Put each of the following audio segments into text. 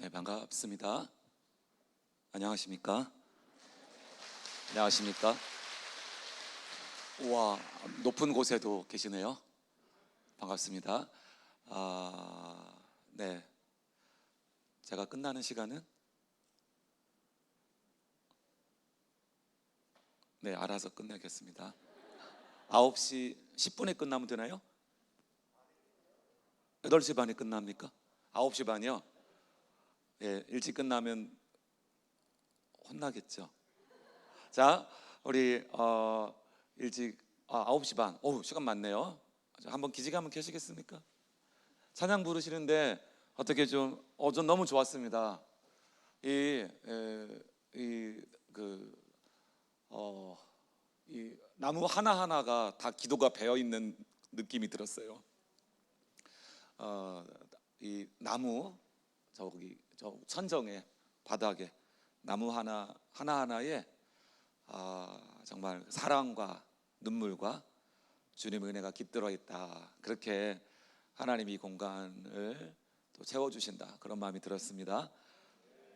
네, 반갑습니다. 안녕하십니까? 안녕하십니까? 우와, 높은 곳에도 계시네요. 반갑습니다. 네, 제가 끝나는 시간은 네, 알아서 끝내겠습니다. 9시 10분에 끝나면 되나요? 8시 반에 끝납니까? 9시 반이요? 예, 일찍 끝나면 혼나겠죠. 자, 우리 일찍 9시 반. 오, 시간 많네요. 자, 한번 기지개 한번 켜시겠습니까? 찬양 부르시는데 어떻게 전 너무 좋았습니다. 이, 그, 이 나무 하나하나가 다 기도가 배어 있는 느낌이 들었어요. 이 나무 저 천정에 바닥에 나무 하나하나에 정말 사랑과 눈물과 주님의 은혜가 깃들어 있다. 그렇게 하나님이 이 공간을 또 채워주신다. 그런 마음이 들었습니다.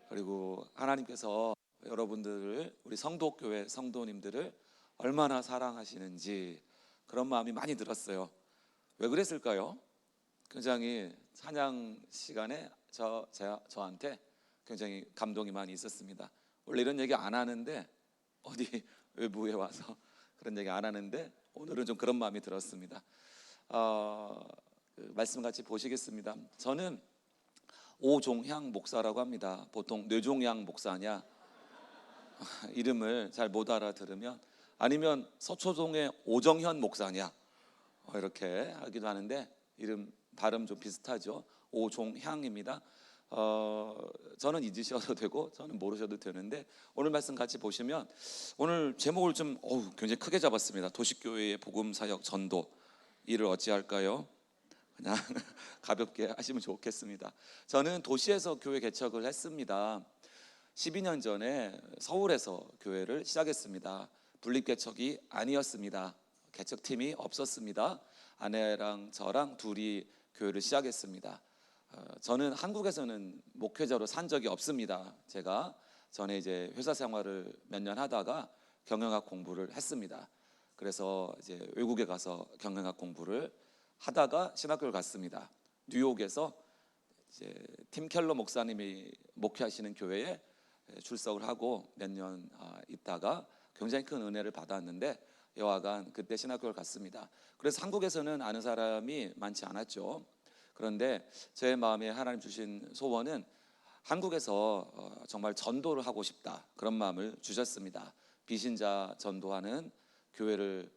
그리고 하나님께서 여러분들을, 우리 성도교회 성도님들을 얼마나 사랑하시는지 그런 마음이 많이 들었어요. 왜 그랬을까요? 굉장히 찬양 시간에 저한테 굉장히 감동이 많이 있었습니다. 원래 이런 얘기 안 하는데 어디 외부에 와서 그런 얘기 안 하는데 오늘은 좀 그런 마음이 들었습니다. 말씀 같이 보시겠습니다. 저는 오종향 목사라고 합니다. 보통 뇌종양 목사냐 이름을 잘 못 알아들으면, 아니면 서초동의 오정현 목사냐 이렇게 하기도 하는데 이름 발음 좀 비슷하죠. 오종향입니다. 저는 잊으셔도 되고 저는 모르셔도 되는데, 오늘 말씀 같이 보시면 오늘 제목을 좀 굉장히 크게 잡았습니다. 도시교회의 복음사역 전도, 이를 어찌할까요? 그냥 가볍게 하시면 좋겠습니다. 저는 도시에서 교회 개척을 했습니다. 12년 전에 서울에서 교회를 시작했습니다. 분립개척이 아니었습니다. 개척팀이 없었습니다. 아내랑 저랑 둘이 교회를 시작했습니다. 저는 한국에서는 목회자로 산 적이 없습니다. 제가 전에 이제 회사 생활을 몇 년 하다가 경영학 공부를 했습니다. 그래서 이제 외국에 가서 경영학 공부를 하다가 신학교를 갔습니다. 뉴욕에서 이제 팀 켈러 목사님이 목회하시는 교회에 출석을 하고 몇 년 있다가 굉장히 큰 은혜를 받았는데, 여하간 그때 신학교를 갔습니다. 그래서 한국에서는 아는 사람이 많지 않았죠. 그런데 제 마음에 하나님 주신 소원은 한국에서 정말 전도를 하고 싶다, 그런 마음을 주셨습니다. 비신자 전도하는 교회를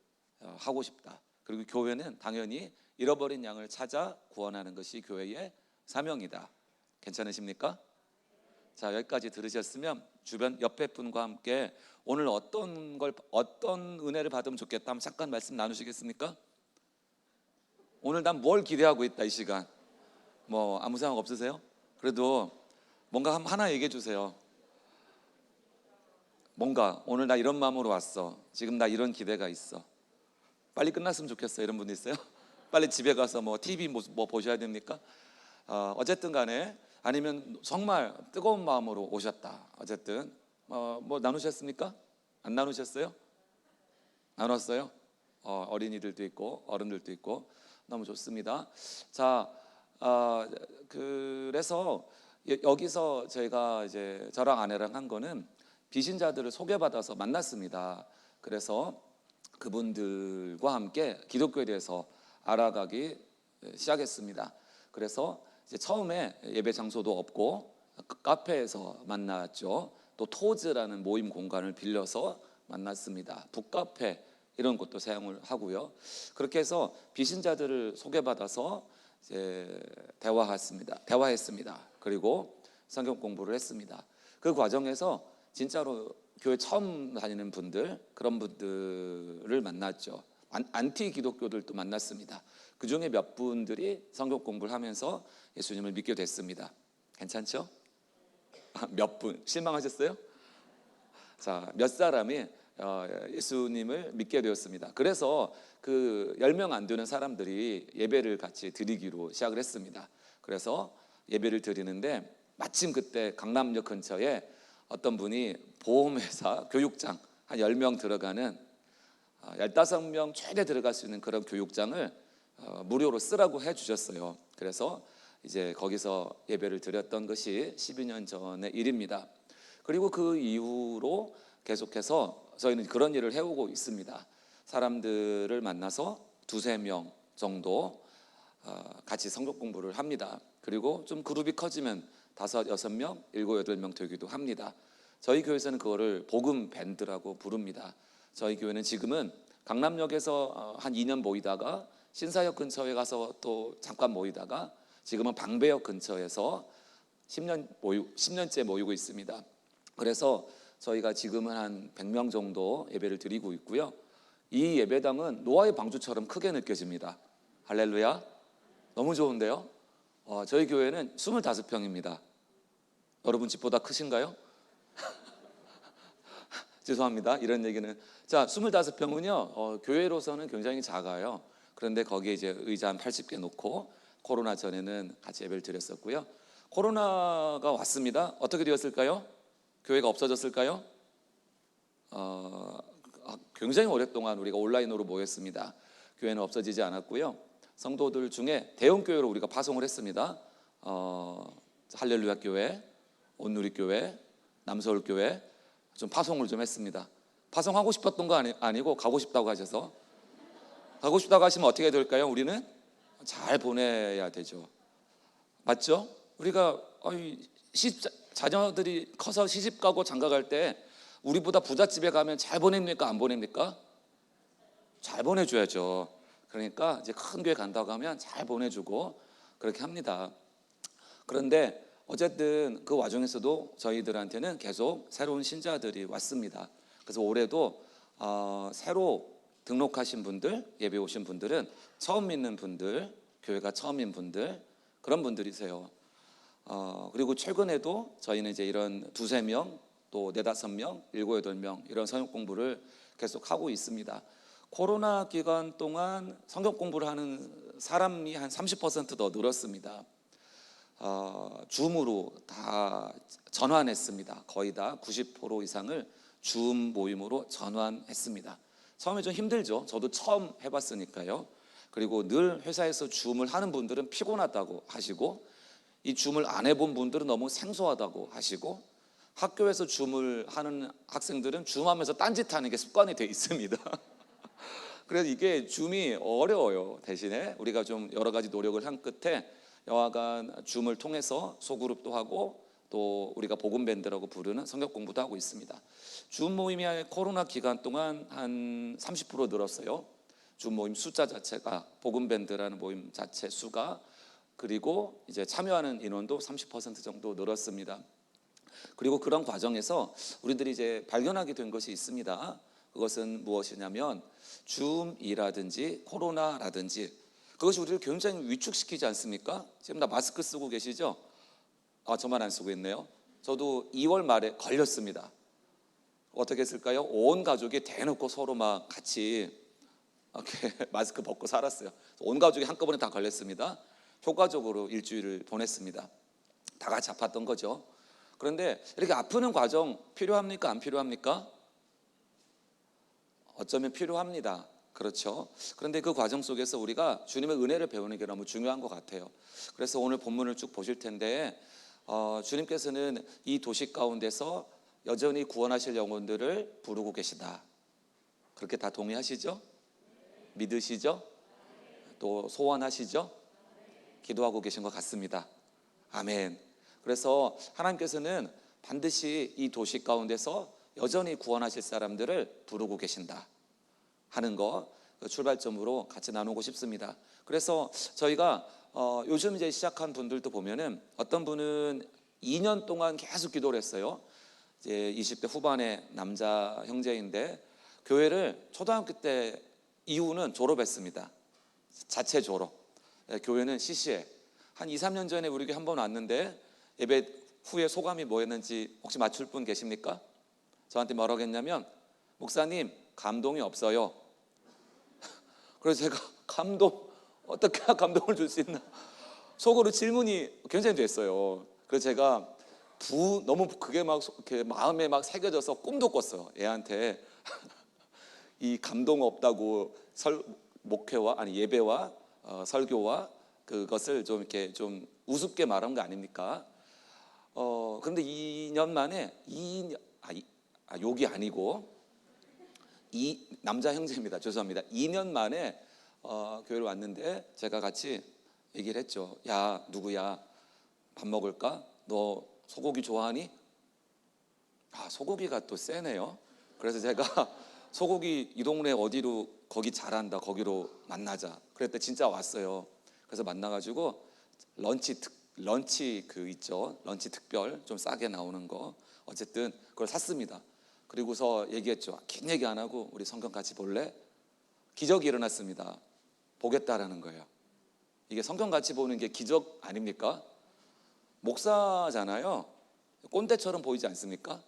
하고 싶다. 그리고 교회는 당연히 잃어버린 양을 찾아 구원하는 것이 교회의 사명이다. 괜찮으십니까? 자, 여기까지 들으셨으면 주변 옆에 분과 함께 오늘 어떤 은혜를 받으면 좋겠다 하면 잠깐 말씀 나누시겠습니까? 오늘 난 뭘 기대하고 있다, 이 시간. 뭐 아무 생각 없으세요? 그래도 뭔가 하나 얘기해 주세요. 뭔가 오늘 나 이런 마음으로 왔어, 지금 나 이런 기대가 있어, 빨리 끝났으면 좋겠어, 이런 분 있어요? 빨리 집에 가서 뭐 TV 뭐 보셔야 됩니까? 어쨌든 간에, 아니면 정말 뜨거운 마음으로 오셨다, 어쨌든 뭐 나누셨습니까? 안 나누셨어요? 나눴어요? 어린이들도 있고 어른들도 있고 너무 좋습니다. 자, 그래서 여기서 저희가 이제 저랑 아내랑 한 거는 비신자들을 소개받아서 만났습니다. 그래서 그분들과 함께 기독교에 대해서 알아가기 시작했습니다. 그래서 이제 처음에 예배 장소도 없고 카페에서 만났죠. 또 토즈라는 모임 공간을 빌려서 만났습니다. 북카페 이런 것도 사용을 하고요. 그렇게 해서 비신자들을 소개받아서 이제 대화했습니다. 그리고 성경 공부를 했습니다. 그 과정에서 진짜로 교회 처음 다니는 분들, 그런 분들을 만났죠. 안티 기독교들도 만났습니다. 그 중에 몇 분들이 성경 공부를 하면서 예수님을 믿게 됐습니다. 괜찮죠? 몇 분 실망하셨어요? 자, 몇 사람이 예수님을 믿게 되었습니다. 그래서 그 10명 안 되는 사람들이 예배를 같이 드리기로 시작을 했습니다. 그래서 예배를 드리는데 마침 그때 강남역 근처에 어떤 분이 보험회사 교육장 한 10명 들어가는 15명 최대 들어갈 수 있는 그런 교육장을 무료로 쓰라고 해주셨어요. 그래서 이제 거기서 예배를 드렸던 것이 12년 전의 일입니다. 그리고 그 이후로 계속해서 저희는 그런 일을 해오고 있습니다. 사람들을 만나서 두세 명 정도 같이 성경 공부를 합니다. 그리고 좀 그룹이 커지면 5, 6명, 7, 8명 되기도 합니다. 저희 교회에서는 그거를 복음 밴드라고 부릅니다. 저희 교회는 지금은 강남역에서 한 2년 모이다가 신사역 근처에 가서 또 잠깐 모이다가 지금은 방배역 근처에서 10년째 모이고 있습니다. 그래서 저희가 지금은 한 100명 정도 예배를 드리고 있고요. 이 예배당은 노아의 방주처럼 크게 느껴집니다. 할렐루야. 너무 좋은데요. 저희 교회는 25평입니다. 여러분 집보다 크신가요? 죄송합니다. 이런 얘기는. 자, 25평은요 교회로서는 굉장히 작아요. 그런데 거기에 이제 의자 한 80개 놓고 코로나 전에는 같이 예배를 드렸었고요. 코로나가 왔습니다. 어떻게 되었을까요? 교회가 없어졌을까요? 굉장히 오랫동안 우리가 온라인으로 모였습니다. 교회는 없어지지 않았고요. 성도들 중에 대형교회로 우리가 파송을 했습니다. 할렐루야 교회, 온누리 교회, 남서울 교회 좀 파송을 좀 했습니다. 파송하고 싶었던 거 아니고 가고 싶다고 하셔서. 가고 싶다고 하시면 어떻게 될까요? 우리는 잘 보내야 되죠. 맞죠? 우리가 자녀들이 커서 시집 가고 장가 갈 때 우리보다 부잣집에 가면 잘 보냅니까? 안 보냅니까? 잘 보내줘야죠. 그러니까 이제 큰 교회 간다고 하면 잘 보내주고 그렇게 합니다. 그런데 어쨌든 그 와중에서도 저희들한테는 계속 새로운 신자들이 왔습니다. 그래서 올해도 새로 등록하신 분들, 예배 오신 분들은 처음 믿는 분들, 교회가 처음인 분들, 그런 분들이세요. 그리고 최근에도 저희는 이제 이런 두세 명, 또 네다섯 명, 7, 8명 이런 성경 공부를 계속 하고 있습니다. 코로나 기간 동안 성경 공부를 하는 사람이 한 30% 더 늘었습니다. 줌으로 다 전환했습니다. 거의 다 90% 이상을 줌 모임으로 전환했습니다. 처음에 좀 힘들죠. 저도 처음 해봤으니까요. 그리고 늘 회사에서 줌을 하는 분들은 피곤하다고 하시고, 이 줌을 안 해본 분들은 너무 생소하다고 하시고, 학교에서 줌을 하는 학생들은 줌하면서 딴짓하는 게 습관이 돼 있습니다. 그래서 이게 줌이 어려워요. 대신에 우리가 좀 여러 가지 노력을 한 끝에 여하간 줌을 통해서 소그룹도 하고 또 우리가 복음밴드라고 부르는 성경 공부도 하고 있습니다. 줌 모임이 코로나 기간 동안 한 30% 늘었어요. 줌 모임 숫자 자체가, 복음밴드라는 모임 자체 수가, 그리고 이제 참여하는 인원도 30% 정도 늘었습니다. 그리고 그런 과정에서 우리들이 이제 발견하게 된 것이 있습니다. 그것은 무엇이냐면 줌이라든지 코로나라든지 그것이 우리를 굉장히 위축시키지 않습니까? 지금 다 마스크 쓰고 계시죠? 저만 안 쓰고 있네요. 저도 2월 말에 걸렸습니다. 어떻게 했을까요? 온 가족이 대놓고 서로 막 같이 이렇게 마스크 벗고 살았어요. 온 가족이 한꺼번에 다 걸렸습니다. 효과적으로 일주일을 보냈습니다. 다 같이 아팠던 거죠. 그런데 이렇게 아프는 과정 필요합니까? 안 필요합니까? 어쩌면 필요합니다. 그렇죠. 그런데 그 과정 속에서 우리가 주님의 은혜를 배우는 게 너무 중요한 것 같아요. 그래서 오늘 본문을 쭉 보실 텐데 주님께서는 이 도시 가운데서 여전히 구원하실 영혼들을 부르고 계시다. 그렇게 다 동의하시죠? 믿으시죠? 또 소원하시죠? 기도하고 계신 것 같습니다. 아멘. 그래서 하나님께서는 반드시 이 도시 가운데서 여전히 구원하실 사람들을 부르고 계신다 하는 거 출발점으로 같이 나누고 싶습니다. 그래서 저희가 요즘 이제 시작한 분들도 보면은 어떤 분은 2년 동안 계속 기도를 했어요. 이제 20대 후반의 남자 형제인데 교회를 초등학교 때 이후는 졸업했습니다. 자체 졸업. 교회는 CC에 한 2, 3년 전에 우리 교회 한 번 왔는데 예배 후에 소감이 뭐였는지 혹시 맞출 분 계십니까? 저한테 뭐라고 했냐면 목사님 감동이 없어요. 그래서 제가 어떻게 감동을 줄 수 있나 속으로 질문이 굉장히 됐어요. 그래서 제가 너무 그게 막 이렇게 마음에 막 새겨져서 꿈도 꿨어요. 애한테 이 감동 없다고 목회와 아니 예배와 설교와 그것을 좀 이렇게 좀 우습게 말한 거 아닙니까? 그런데 2년 만에 욕이 아니고 이 남자 형제입니다. 죄송합니다. 2년 만에 교회를 왔는데 제가 같이 얘기를 했죠. 야, 누구야? 밥 먹을까? 너 소고기 좋아하니? 소고기가 또 세네요. 그래서 제가 소고기 이 동네 어디로 거기 잘한다. 거기로 만나자. 그랬더니 진짜 왔어요. 그래서 만나가지고 런치 그 있죠. 런치 특별 좀 싸게 나오는 거. 어쨌든 그걸 샀습니다. 그리고서 얘기했죠. 긴 얘기 안 하고 우리 성경 같이 볼래? 기적이 일어났습니다. 보겠다라는 거예요. 이게 성경 같이 보는 게 기적 아닙니까? 목사잖아요. 꼰대처럼 보이지 않습니까?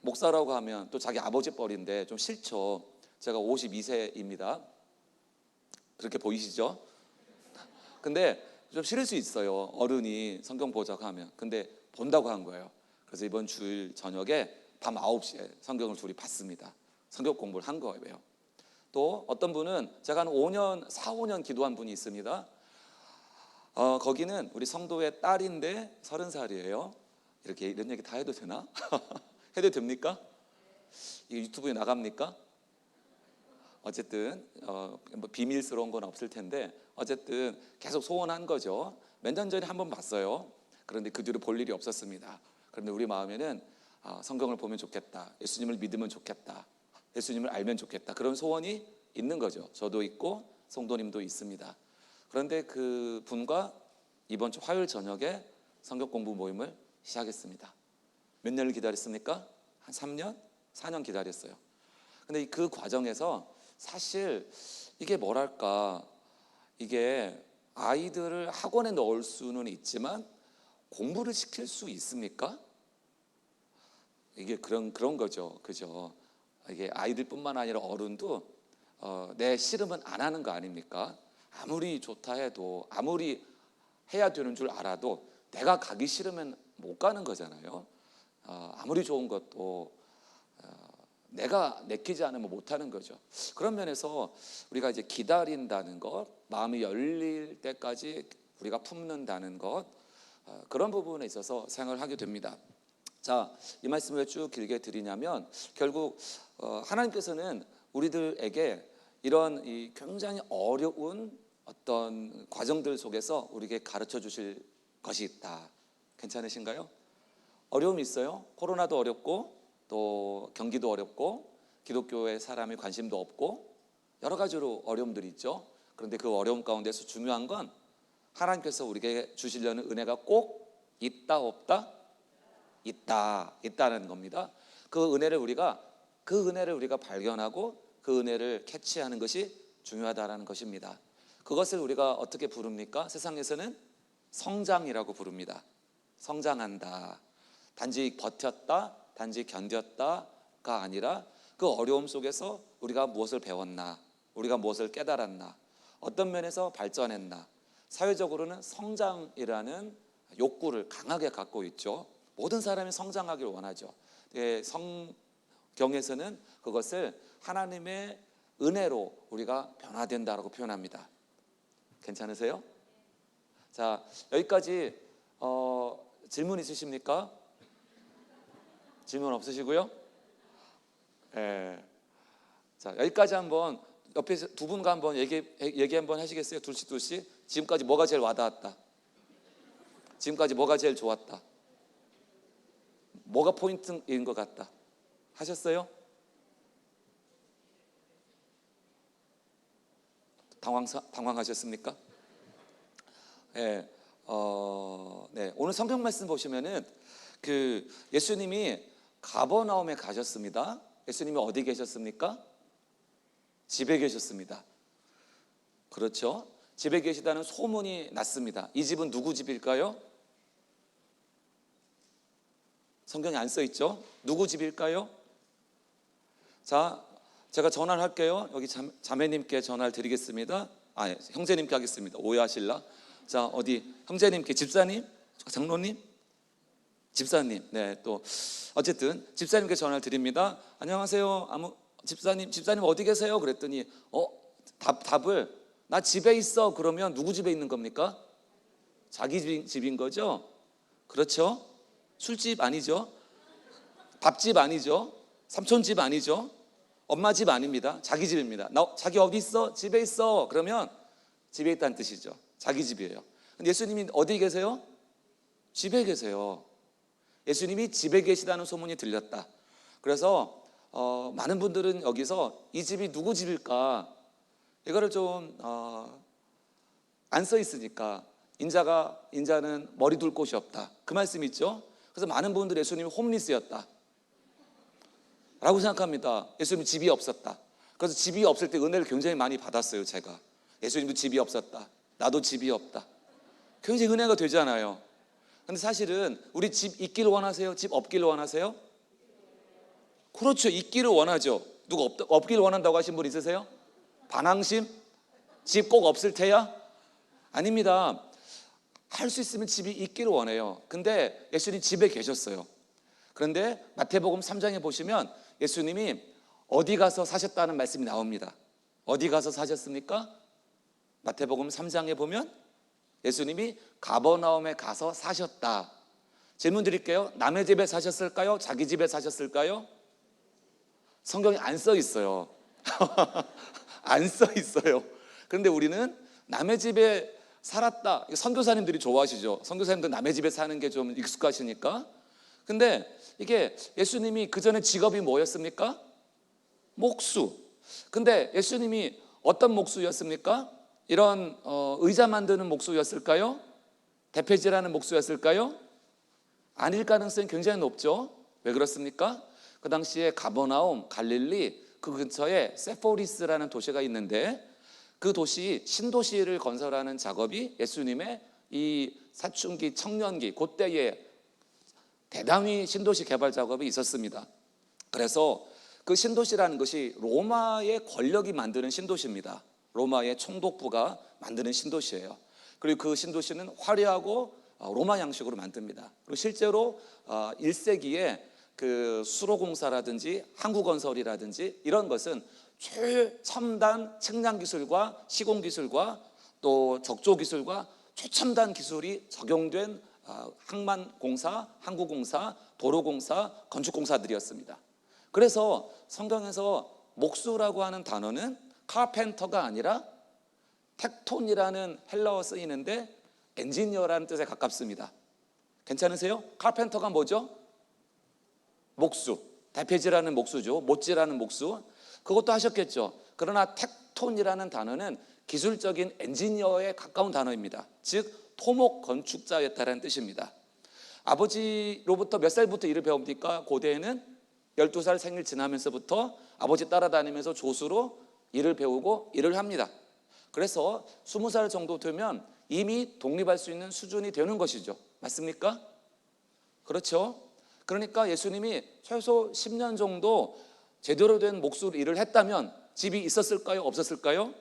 목사라고 하면 또 자기 아버지 뻘인데 좀 싫죠. 제가 52세입니다. 그렇게 보이시죠? 근데 좀 싫을 수 있어요. 어른이 성경 보자고 하면. 근데 본다고 한 거예요. 그래서 이번 주일 저녁에 밤 9시에 성경을 둘이 봤습니다. 성경 공부를 한 거예요. 또 어떤 분은 제가 한 4, 5년 기도한 분이 있습니다. 거기는 우리 성도의 딸인데 30살이에요. 이렇게 이런 얘기 다 해도 되나? 해도 됩니까? 이거 유튜브에 나갑니까? 어쨌든 뭐 비밀스러운 건 없을 텐데 어쨌든 계속 소원한 거죠. 몇 년 전에 한번 봤어요. 그런데 그 뒤로 볼 일이 없었습니다. 그런데 우리 마음에는 성경을 보면 좋겠다. 예수님을 믿으면 좋겠다. 예수님을 알면 좋겠다. 그런 소원이 있는 거죠. 저도 있고 성도님도 있습니다. 그런데 그 분과 이번 주 화요일 저녁에 성경 공부 모임을 시작했습니다. 몇 년을 기다렸습니까? 한 3년? 4년 기다렸어요. 근데 그 과정에서 사실 이게 뭐랄까, 이게 아이들을 학원에 넣을 수는 있지만 공부를 시킬 수 있습니까? 이게 그런 거죠. 그죠? 이게 아이들뿐만 아니라 어른도 내 싫으면 안 하는 거 아닙니까? 아무리 좋다 해도, 아무리 해야 되는 줄 알아도 내가 가기 싫으면 못 가는 거잖아요. 아무리 좋은 것도 내가 내키지 않으면 못 하는 거죠. 그런 면에서 우리가 이제 기다린다는 것, 마음이 열릴 때까지 우리가 품는다는 것, 그런 부분에 있어서 생각을 하게 됩니다. 자, 이 말씀을 왜 쭉 길게 드리냐면 결국 하나님께서는 우리들에게 이런 이 굉장히 어려운 어떤 과정들 속에서 우리에게 가르쳐 주실 것이 있다. 괜찮으신가요? 어려움이 있어요. 코로나도 어렵고 또 경기도 어렵고 기독교의 사람이 관심도 없고 여러 가지로 어려움들이 있죠. 그런데 그 어려움 가운데서 중요한 건 하나님께서 우리에게 주시려는 은혜가 꼭 있다 없다? 있다는 겁니다. 그 은혜를 우리가 발견하고 그 은혜를 캐치하는 것이 중요하다라는 것입니다. 그것을 우리가 어떻게 부릅니까? 세상에서는 성장이라고 부릅니다. 성장한다. 단지 버텼다, 단지 견뎠다가 아니라 그 어려움 속에서 우리가 무엇을 배웠나, 우리가 무엇을 깨달았나, 어떤 면에서 발전했나. 사회적으로는 성장이라는 욕구를 강하게 갖고 있죠. 모든 사람이 성장하기를 원하죠. 성경에서는 그것을 하나님의 은혜로 우리가 변화된다라고 표현합니다. 괜찮으세요? 자, 여기까지 질문 있으십니까? 질문 없으시고요? 예. 자, 여기까지 한번 옆에 두 분과 한번 얘기 한번 하시겠어요? 둘씩. 지금까지 뭐가 제일 와닿았다? 지금까지 뭐가 제일 좋았다? 뭐가 포인트인 것 같다? 하셨어요? 당황하셨습니까? 네, 네. 오늘 성경 말씀 보시면은 그 예수님이 가버나움에 가셨습니다. 예수님이 어디 계셨습니까? 집에 계셨습니다. 그렇죠? 집에 계시다는 소문이 났습니다. 이 집은 누구 집일까요? 성경에 안 써 있죠? 누구 집일까요? 자, 제가 전화를 할게요. 여기 자매님께 전화를 드리겠습니다. 형제님께 하겠습니다. 오해하실라? 자, 어디 형제님께, 집사님, 장로님, 집사님, 네, 또 어쨌든 집사님께 전화를 드립니다. 안녕하세요. 집사님 어디 계세요? 그랬더니 답을 나 집에 있어. 그러면 누구 집에 있는 겁니까? 자기 집인 거죠? 그렇죠? 술집 아니죠? 밥집 아니죠? 삼촌 집 아니죠? 엄마 집 아닙니다. 자기 집입니다. 자기 어디 있어? 집에 있어. 그러면 집에 있다는 뜻이죠. 자기 집이에요. 근데 예수님이 어디 계세요? 집에 계세요. 예수님이 집에 계시다는 소문이 들렸다. 그래서 많은 분들은 여기서 이 집이 누구 집일까? 이거를 좀 안 써 있으니까 인자는 머리 둘 곳이 없다. 그 말씀 있죠? 그래서 많은 분들이 예수님이 홈리스였다 라고 생각합니다. 예수님이 집이 없었다. 그래서 집이 없을 때 은혜를 굉장히 많이 받았어요. 제가 예수님도 집이 없었다, 나도 집이 없다, 굉장히 은혜가 되잖아요. 근데 사실은 우리 집 있기를 원하세요? 집 없기를 원하세요? 그렇죠. 있기를 원하죠. 누가 없기를 원한다고 하신 분 있으세요? 반항심? 집 꼭 없을 테야? 아닙니다. 할 수 있으면 집이 있기를 원해요. 근데 예수님 집에 계셨어요. 그런데 마태복음 3장에 보시면 예수님이 어디 가서 사셨다는 말씀이 나옵니다. 어디 가서 사셨습니까? 마태복음 3장에 보면 예수님이 가버나움에 가서 사셨다. 질문 드릴게요. 남의 집에 사셨을까요? 자기 집에 사셨을까요? 성경에 안 써 있어요. 안 써 있어요. 그런데 우리는 남의 집에 살았다. 선교사님들이 좋아하시죠. 선교사님들 남의 집에 사는 게 좀 익숙하시니까. 근데 이게 예수님이 그 전에 직업이 뭐였습니까? 목수. 근데 예수님이 어떤 목수였습니까? 이런 의자 만드는 목수였을까요? 대패질하는 목수였을까요? 아닐 가능성이 굉장히 높죠. 왜 그렇습니까? 그 당시에 가버나움, 갈릴리 그 근처에 세포리스라는 도시가 있는데 그 도시, 신도시를 건설하는 작업이 예수님의 이 사춘기, 청년기 그때에 대단히 신도시 개발 작업이 있었습니다. 그래서 그 신도시라는 것이 로마의 권력이 만드는 신도시입니다. 로마의 총독부가 만드는 신도시예요. 그리고 그 신도시는 화려하고 로마 양식으로 만듭니다. 그리고 실제로 1세기에 그 수로공사라든지 항구건설이라든지 이런 것은 최첨단 측량 기술과 시공 기술과 또 적조 기술과 최첨단 기술이 적용된 항만공사, 항구공사, 도로공사, 건축공사들이었습니다. 그래서 성경에서 목수라고 하는 단어는 카펜터가 아니라 텍톤이라는 헬라어 쓰이는데 엔지니어라는 뜻에 가깝습니다. 괜찮으세요? 카펜터가 뭐죠? 목수, 대패질하는 목수죠. 못질하는 목수. 그것도 하셨겠죠. 그러나 텍톤이라는 단어는 기술적인 엔지니어에 가까운 단어입니다. 즉 토목 건축자였다는 뜻입니다. 아버지로부터 몇 살부터 일을 배웁니까? 고대에는 12살 생일 지나면서부터 아버지 따라다니면서 조수로 일을 배우고 일을 합니다. 그래서 20살 정도 되면 이미 독립할 수 있는 수준이 되는 것이죠. 맞습니까? 그렇죠? 그러니까 예수님이 최소 10년 정도 제대로 된 목수로 일을 했다면 집이 있었을까요? 없었을까요?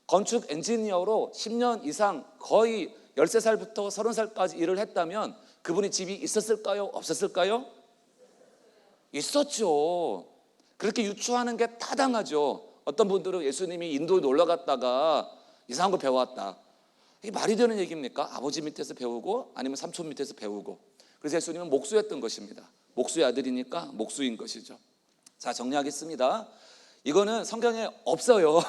건축 엔지니어로 10년 이상 거의 13살부터 30살까지 일을 했다면 그분이 집이 있었을까요? 없었을까요? 있었죠. 그렇게 유추하는 게 타당하죠. 어떤 분들은 예수님이 인도에 놀러 갔다가 이상한 거 배워왔다. 이게 말이 되는 얘기입니까? 아버지 밑에서 배우고 아니면 삼촌 밑에서 배우고. 그래서 예수님은 목수였던 것입니다. 목수의 아들이니까 목수인 것이죠. 자, 정리하겠습니다. 이거는 성경에 없어요.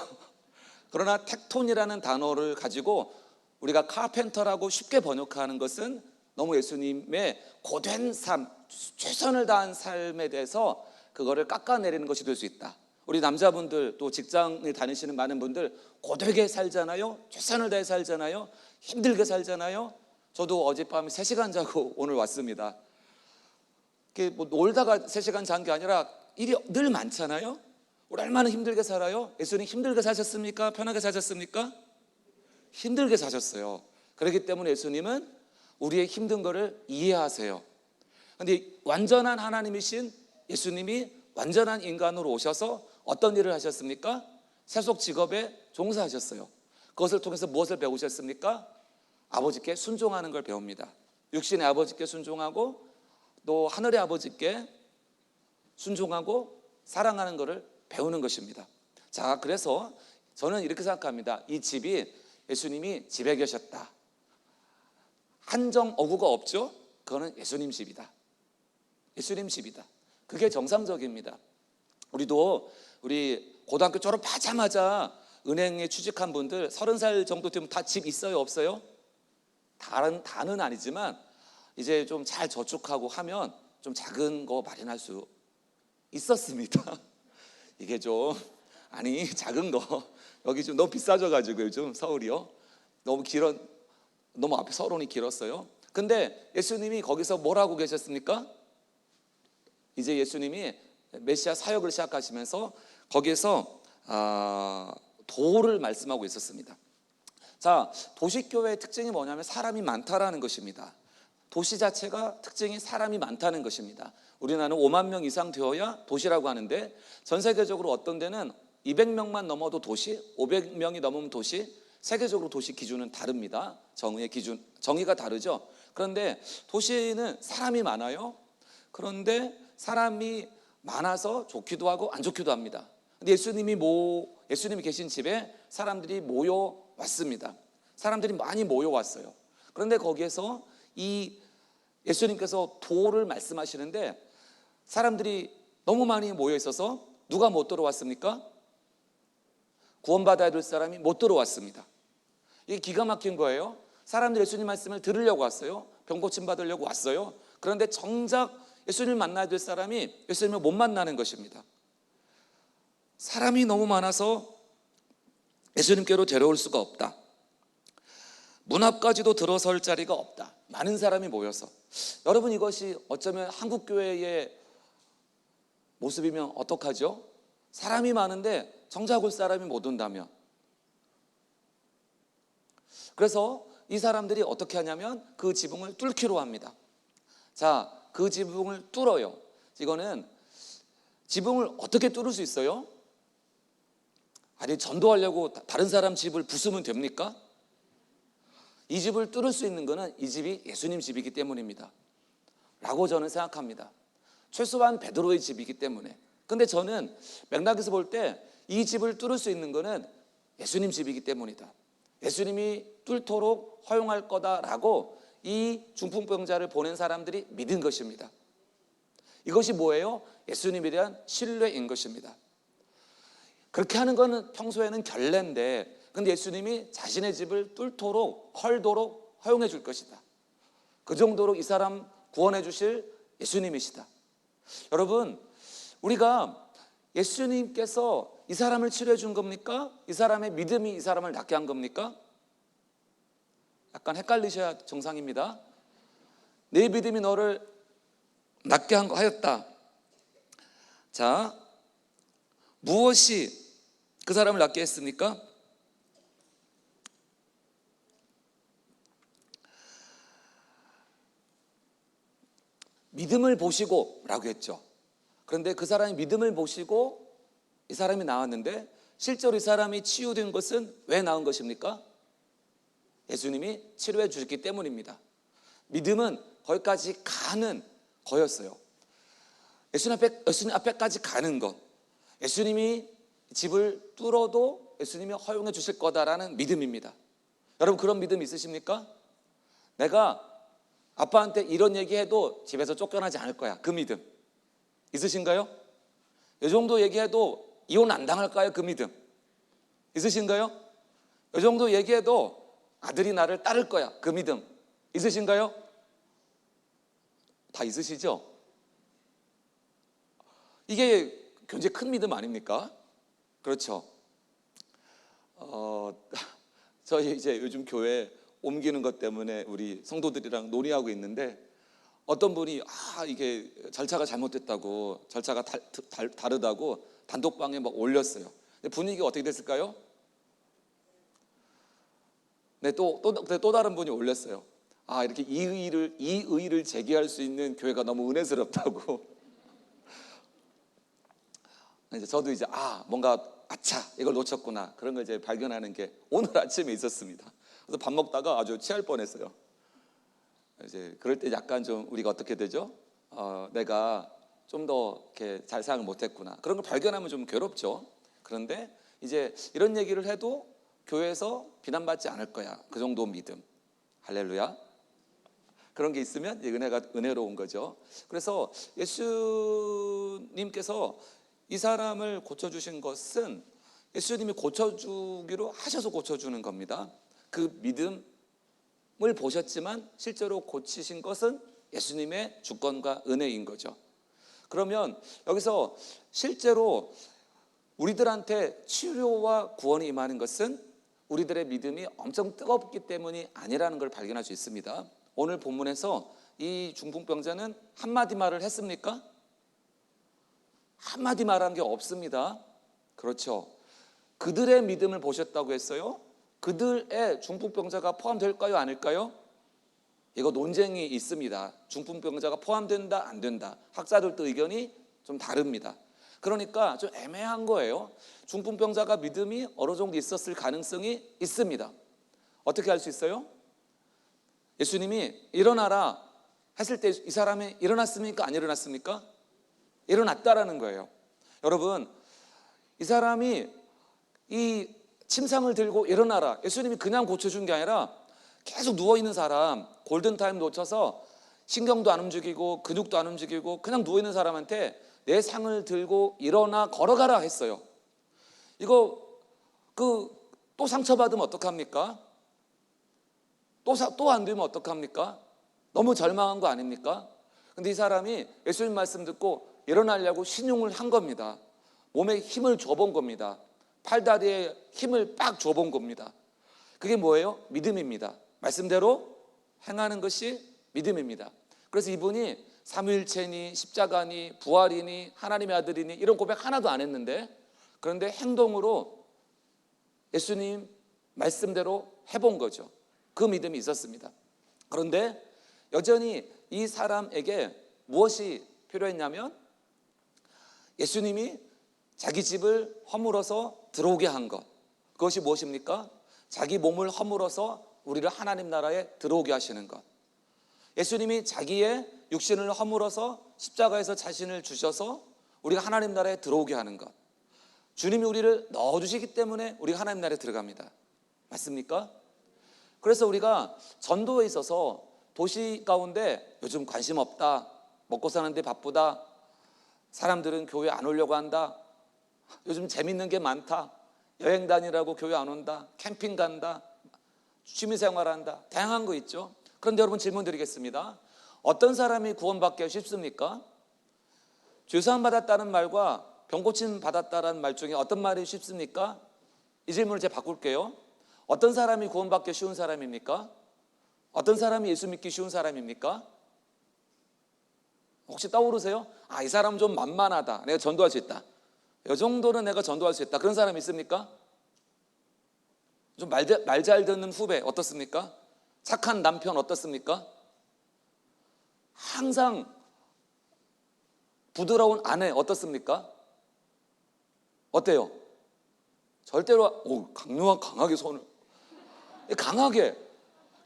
그러나 텍톤이라는 단어를 가지고 우리가 카펜터라고 쉽게 번역하는 것은 너무 예수님의 고된 삶, 최선을 다한 삶에 대해서 그거를 깎아내리는 것이 될 수 있다. 우리 남자분들 또 직장을 다니시는 많은 분들 고되게 살잖아요. 최선을 다해 살잖아요. 힘들게 살잖아요. 저도 어젯밤에 3시간 자고 오늘 왔습니다. 뭐 놀다가 3시간 잔 게 아니라 일이 늘 많잖아요. 우리 얼마나 힘들게 살아요? 예수님 힘들게 사셨습니까? 편하게 사셨습니까? 힘들게 사셨어요. 그렇기 때문에 예수님은 우리의 힘든 거를 이해하세요. 그런데 완전한 하나님이신 예수님이 완전한 인간으로 오셔서 어떤 일을 하셨습니까? 세속 직업에 종사하셨어요. 그것을 통해서 무엇을 배우셨습니까? 아버지께 순종하는 걸 배웁니다. 육신의 아버지께 순종하고 또 하늘의 아버지께 순종하고 사랑하는 것을 배우는 것입니다. 자, 그래서 저는 이렇게 생각합니다. 이 집이 예수님이 집에 계셨다. 한정 어구가 없죠? 그거는 예수님 집이다. 예수님 집이다. 그게 정상적입니다. 우리 고등학교 졸업하자마자 은행에 취직한 분들 30살 정도 되면 다 집 있어요, 없어요? 다는 아니지만 이제 좀 잘 저축하고 하면 좀 작은 거 마련할 수 있었습니다. 이게 좀 작은 거 여기 좀 너무 비싸져가지고 요즘 서울이요 너무 앞에 서론이 길었어요. 근데 예수님이 거기서 뭘 하고 계셨습니까? 이제 예수님이 메시아 사역을 시작하시면서 거기에서 도를 말씀하고 있었습니다. 자, 도시교회의 특징이 뭐냐면 사람이 많다라는 것입니다. 도시 자체가 특징이 사람이 많다는 것입니다. 우리나라는 5만 명 이상 되어야 도시라고 하는데 전 세계적으로 어떤 데는 200명만 넘어도 도시, 500명이 넘으면 도시, 세계적으로 도시 기준은 다릅니다. 정의가 다르죠. 그런데 도시는 사람이 많아요. 그런데 사람이 많아서 좋기도 하고 안 좋기도 합니다. 근데 예수님이 계신 집에 사람들이 모여왔습니다. 사람들이 많이 모여왔어요. 그런데 거기에서 이 예수님께서 도를 말씀하시는데 사람들이 너무 많이 모여 있어서 누가 못 들어왔습니까? 구원받아야 될 사람이 못 들어왔습니다. 이게 기가 막힌 거예요. 사람들이 예수님 말씀을 들으려고 왔어요. 병 고침 받으려고 왔어요. 그런데 정작 예수님을 만나야 될 사람이 예수님을 못 만나는 것입니다. 사람이 너무 많아서 예수님께로 데려올 수가 없다. 문 앞까지도 들어설 자리가 없다. 많은 사람이 모여서. 여러분, 이것이 어쩌면 한국교회의 모습이면 어떡하죠? 사람이 많은데 정작 올 사람이 못 온다면. 그래서 이 사람들이 어떻게 하냐면 그 지붕을 뚫기로 합니다. 자, 그 지붕을 뚫어요. 이거는 지붕을 어떻게 뚫을 수 있어요? 아니, 전도하려고 다른 사람 집을 부수면 됩니까? 이 집을 뚫을 수 있는 것은 이 집이 예수님 집이기 때문입니다 라고 저는 생각합니다. 최소한 베드로의 집이기 때문에. 근데 저는 맥락에서 볼 때 이 집을 뚫을 수 있는 것은 예수님 집이기 때문이다. 예수님이 뚫도록 허용할 거다라고 이 중풍병자를 보낸 사람들이 믿은 것입니다. 이것이 뭐예요? 예수님에 대한 신뢰인 것입니다. 그렇게 하는 것은 평소에는 결례인데, 근데 예수님이 자신의 집을 뚫도록 헐도록 허용해 줄 것이다. 그 정도로 이 사람 구원해 주실 예수님이시다. 여러분, 우리가 예수님께서 이 사람을 치료해 준 겁니까? 이 사람의 믿음이 이 사람을 낫게 한 겁니까? 약간 헷갈리셔야 정상입니다. 내 믿음이 너를 낫게 하였다. 자, 무엇이 그 사람을 낫게 했습니까? 믿음을 보시고 라고 했죠. 그런데 그 사람이 믿음을 보시고 이 사람이 나았는데 실제로 이 사람이 치유된 것은 왜 나은 것입니까? 예수님이 치료해 주셨기 때문입니다. 믿음은 거기까지 가는 거였어요. 예수님 앞에까지 가는 것. 예수님이 집을 뚫어도 예수님이 허용해 주실 거다라는 믿음입니다. 여러분, 그런 믿음 있으십니까? 내가 아빠한테 이런 얘기해도 집에서 쫓겨나지 않을 거야. 그 믿음 있으신가요? 이 정도 얘기해도 이혼 안 당할까요? 그 믿음 있으신가요? 이 정도 얘기해도 아들이 나를 따를 거야. 그 믿음 있으신가요? 다 있으시죠? 이게 굉장히 큰 믿음 아닙니까? 그렇죠. 저희 이제 요즘 교회 옮기는 것 때문에 우리 성도들이랑 논의하고 있는데 어떤 분이 이게 절차가 잘못됐다고, 절차가 다르다고 단독방에 막 올렸어요. 근데 분위기가 어떻게 됐을까요? 네, 또 다른 분이 올렸어요. 이렇게 이의를 제기할 수 있는 교회가 너무 은혜스럽다고. 이제 저도 이제 뭔가 이걸 놓쳤구나, 그런 걸 이제 발견하는 게 오늘 아침에 있었습니다. 그래서 밥 먹다가 아주 취할 뻔했어요. 이제 그럴 때 약간 좀 우리가 어떻게 되죠? 내가 좀 더 이렇게 잘 사용을 못했구나, 그런 걸 발견하면 좀 괴롭죠. 그런데 이제 이런 얘기를 해도 교회에서 비난받지 않을 거야, 그 정도 믿음. 할렐루야. 그런 게 있으면 은혜가 은혜로운 거죠. 그래서 예수님께서 이 사람을 고쳐주신 것은 예수님이 고쳐주기로 하셔서 고쳐주는 겁니다. 그 믿음을 보셨지만 실제로 고치신 것은 예수님의 주권과 은혜인 거죠. 그러면 여기서 실제로 우리들한테 치료와 구원이 임하는 것은 우리들의 믿음이 엄청 뜨겁기 때문이 아니라는 걸 발견할 수 있습니다. 오늘 본문에서 이 중풍병자는 한마디 말을 했습니까? 한마디 말한 게 없습니다. 그렇죠. 그들의 믿음을 보셨다고 했어요. 그들의 중풍병자가 포함될까요, 아닐까요? 이거 논쟁이 있습니다. 중풍병자가 포함된다, 안 된다. 학자들도 의견이 좀 다릅니다. 그러니까 좀 애매한 거예요. 중풍병자가 믿음이 어느 정도 있었을 가능성이 있습니다. 어떻게 알 수 있어요? 예수님이 일어나라 했을 때 이 사람이 일어났습니까, 안 일어났습니까? 일어났다라는 거예요. 여러분, 이 사람이 이 침상을 들고 일어나라, 예수님이 그냥 고쳐준 게 아니라 계속 누워있는 사람, 골든타임 놓쳐서 신경도 안 움직이고 근육도 안 움직이고 그냥 누워있는 사람한테 내 상을 들고 일어나 걸어가라 했어요. 이거 또 상처받으면 어떡합니까? 또 안 되면 어떡합니까? 너무 절망한 거 아닙니까? 근데 이 사람이 예수님 말씀 듣고 일어나려고 신용을 한 겁니다. 몸에 힘을 줘본 겁니다. 팔다리에 힘을 빡 줘본 겁니다. 그게 뭐예요? 믿음입니다. 말씀대로 행하는 것이 믿음입니다. 그래서 이분이 삼위일체니 십자가니 부활이니 하나님의 아들이니 이런 고백 하나도 안 했는데, 그런데 행동으로 예수님 말씀대로 해본 거죠. 그 믿음이 있었습니다. 그런데 여전히 이 사람에게 무엇이 필요했냐면 예수님이 자기 집을 허물어서 들어오게 한 것. 그것이 무엇입니까? 자기 몸을 허물어서 우리를 하나님 나라에 들어오게 하시는 것. 예수님이 자기의 육신을 허물어서 십자가에서 자신을 주셔서 우리가 하나님 나라에 들어오게 하는 것. 주님이 우리를 넣어주시기 때문에 우리가 하나님 나라에 들어갑니다. 맞습니까? 그래서 우리가 전도에 있어서 도시 가운데 요즘 관심 없다, 먹고 사는데 바쁘다, 사람들은 교회 안 오려고 한다, 요즘 재밌는 게 많다, 여행 다니라고 교회 안 온다, 캠핑 간다, 취미생활한다, 다양한 거 있죠. 그런데 여러분 질문 드리겠습니다. 어떤 사람이 구원받기 쉽습니까? 죄사함 받았다는 말과 병고침 받았다는 말 중에 어떤 말이 쉽습니까? 이 질문을 제가 바꿀게요. 어떤 사람이 구원받기 쉬운 사람입니까? 어떤 사람이 예수 믿기 쉬운 사람입니까? 혹시 떠오르세요? 이 사람 좀 만만하다, 내가 전도할 수 있다, 이 정도는 내가 전도할 수 있다, 그런 사람 있습니까? 좀 말 잘 듣는 후배 어떻습니까? 착한 남편 어떻습니까? 항상 부드러운 아내 어떻습니까? 어때요? 절대로 강하게 손을 강하게.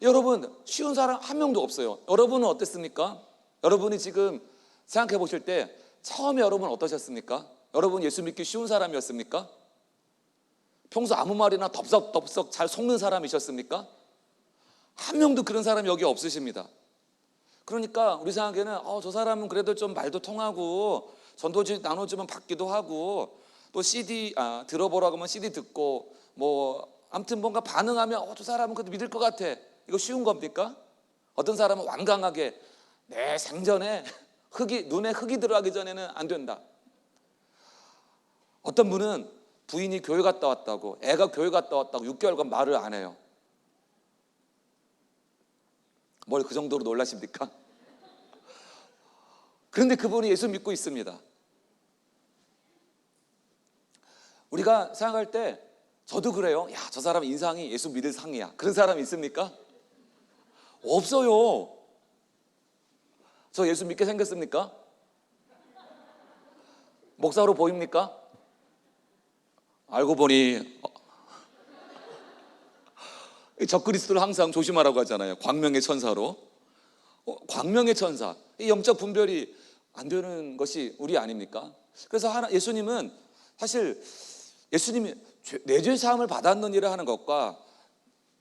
여러분, 쉬운 사람 한 명도 없어요. 여러분은 어땠습니까? 여러분이 지금 생각해 보실 때 처음에 여러분 어떠셨습니까? 여러분 예수 믿기 쉬운 사람이었습니까? 평소 아무 말이나 덥석덥석 잘 속는 사람이셨습니까? 한 명도 그런 사람이 여기 없으십니다. 그러니까 우리 생각에는 저 사람은 그래도 좀 말도 통하고 전도지 나눠주면 받기도 하고 또 CD 들어보라고 하면 CD 듣고 뭐 아무튼 뭔가 반응하면 저 사람은 그래도 믿을 것 같아. 이거 쉬운 겁니까? 어떤 사람은 완강하게 내 생전에 눈에 흙이 들어가기 전에는 안 된다. 어떤 분은 부인이 교회 갔다 왔다고, 애가 교회 갔다 왔다고 6개월간 말을 안 해요. 뭘 그 정도로 놀라십니까? 그런데 그분이 예수 믿고 있습니다. 우리가 생각할 때 저도 그래요. 저 사람 인상이 예수 믿을 상이야, 그런 사람 있습니까? 없어요. 저 예수 믿게 생겼습니까? 목사로 보입니까? 알고 보니 적그리스도를 항상 조심하라고 하잖아요. 광명의 천사로. 광명의 천사. 이 영적 분별이 안 되는 것이 우리 아닙니까? 그래서 예수님은 사실 예수님이 내 죄 사함을 받았느니라 하는 것과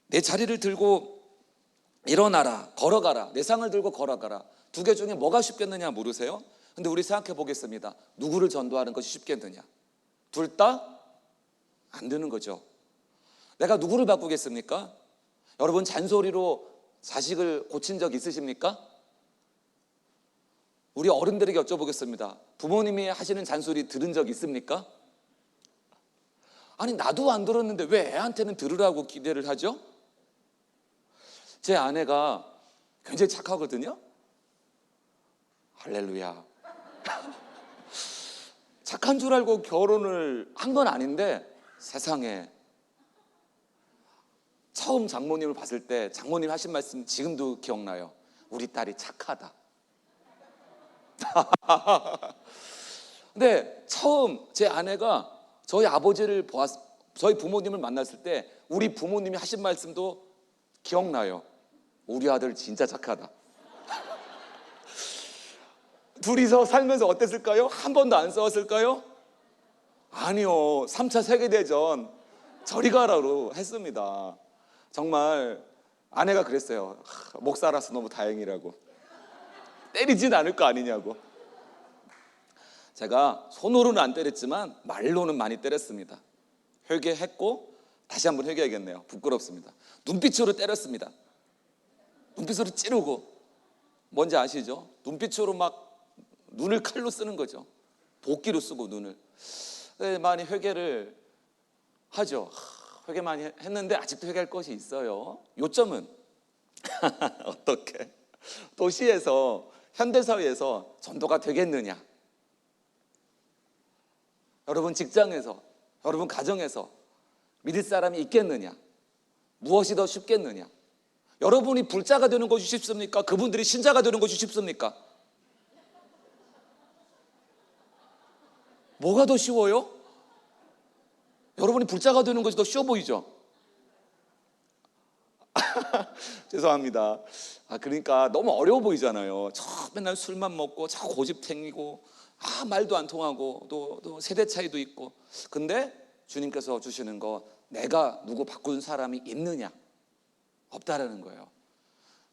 내 자리를 들고 일어나라, 걸어가라, 내 상을 들고 걸어가라, 두 개 중에 뭐가 쉽겠느냐 물으세요? 근데 우리 생각해 보겠습니다. 누구를 전도하는 것이 쉽겠느냐? 둘 다 안 되는 거죠. 내가 누구를 바꾸겠습니까? 여러분, 잔소리로 자식을 고친 적 있으십니까? 우리 어른들에게 여쭤보겠습니다. 부모님이 하시는 잔소리 들은 적 있습니까? 아니, 나도 안 들었는데 왜 애한테는 들으라고 기대를 하죠? 제 아내가 굉장히 착하거든요. 할렐루야. 착한 줄 알고 결혼을 한 건 아닌데 세상에, 처음 장모님을 봤을 때 장모님 하신 말씀 지금도 기억나요. 우리 딸이 착하다. 근데 처음 제 아내가 저희 아버지를 저희 부모님을 만났을 때 우리 부모님이 하신 말씀도 기억나요. 우리 아들 진짜 착하다. 둘이서 살면서 어땠을까요? 한 번도 안 싸웠을까요? 아니요. 3차 세계대전 저리 가라로 했습니다. 정말 아내가 그랬어요. 목살아서 너무 다행이라고. 때리진 않을 거 아니냐고. 제가 손으로는 안 때렸지만 말로는 많이 때렸습니다. 회개했고 다시 한번 회개하겠네요. 부끄럽습니다. 눈빛으로 때렸습니다. 눈빛으로 찌르고. 뭔지 아시죠? 눈빛으로 막 눈을 칼로 쓰는 거죠. 도끼로 쓰고 눈을. 많이 회개를 하죠. 회개 많이 했는데 아직도 회개할 것이 있어요. 요점은 어떻게 도시에서 현대사회에서 전도가 되겠느냐? 여러분 직장에서, 여러분 가정에서 믿을 사람이 있겠느냐? 무엇이 더 쉽겠느냐? 여러분이 불자가 되는 것이 쉽습니까? 그분들이 신자가 되는 것이 쉽습니까? 뭐가 더 쉬워요? 여러분이 불자가 되는 것이 더 쉬워 보이죠? 죄송합니다. 그러니까 너무 어려워 보이잖아요. 맨날 술만 먹고 고집탱이고 말도 안 통하고 또 세대 차이도 있고. 근데 주님께서 주시는 거, 내가 누구 바꾼 사람이 있느냐? 없다라는 거예요.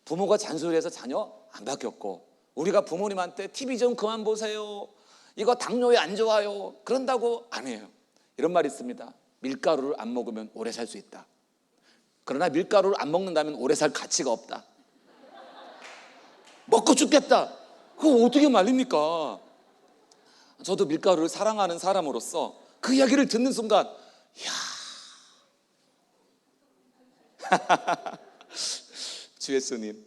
부모가 잔소리해서 자녀 안 바뀌었고, 우리가 부모님한테 TV 좀 그만 보세요, 이거 당뇨에 안 좋아요, 그런다고 안 해요. 이런 말이 있습니다. 밀가루를 안 먹으면 오래 살 수 있다. 그러나 밀가루를 안 먹는다면 오래 살 가치가 없다. 먹고 죽겠다. 그거 어떻게 말립니까? 저도 밀가루를 사랑하는 사람으로서 그 이야기를 듣는 순간, 이야, 주 예수님.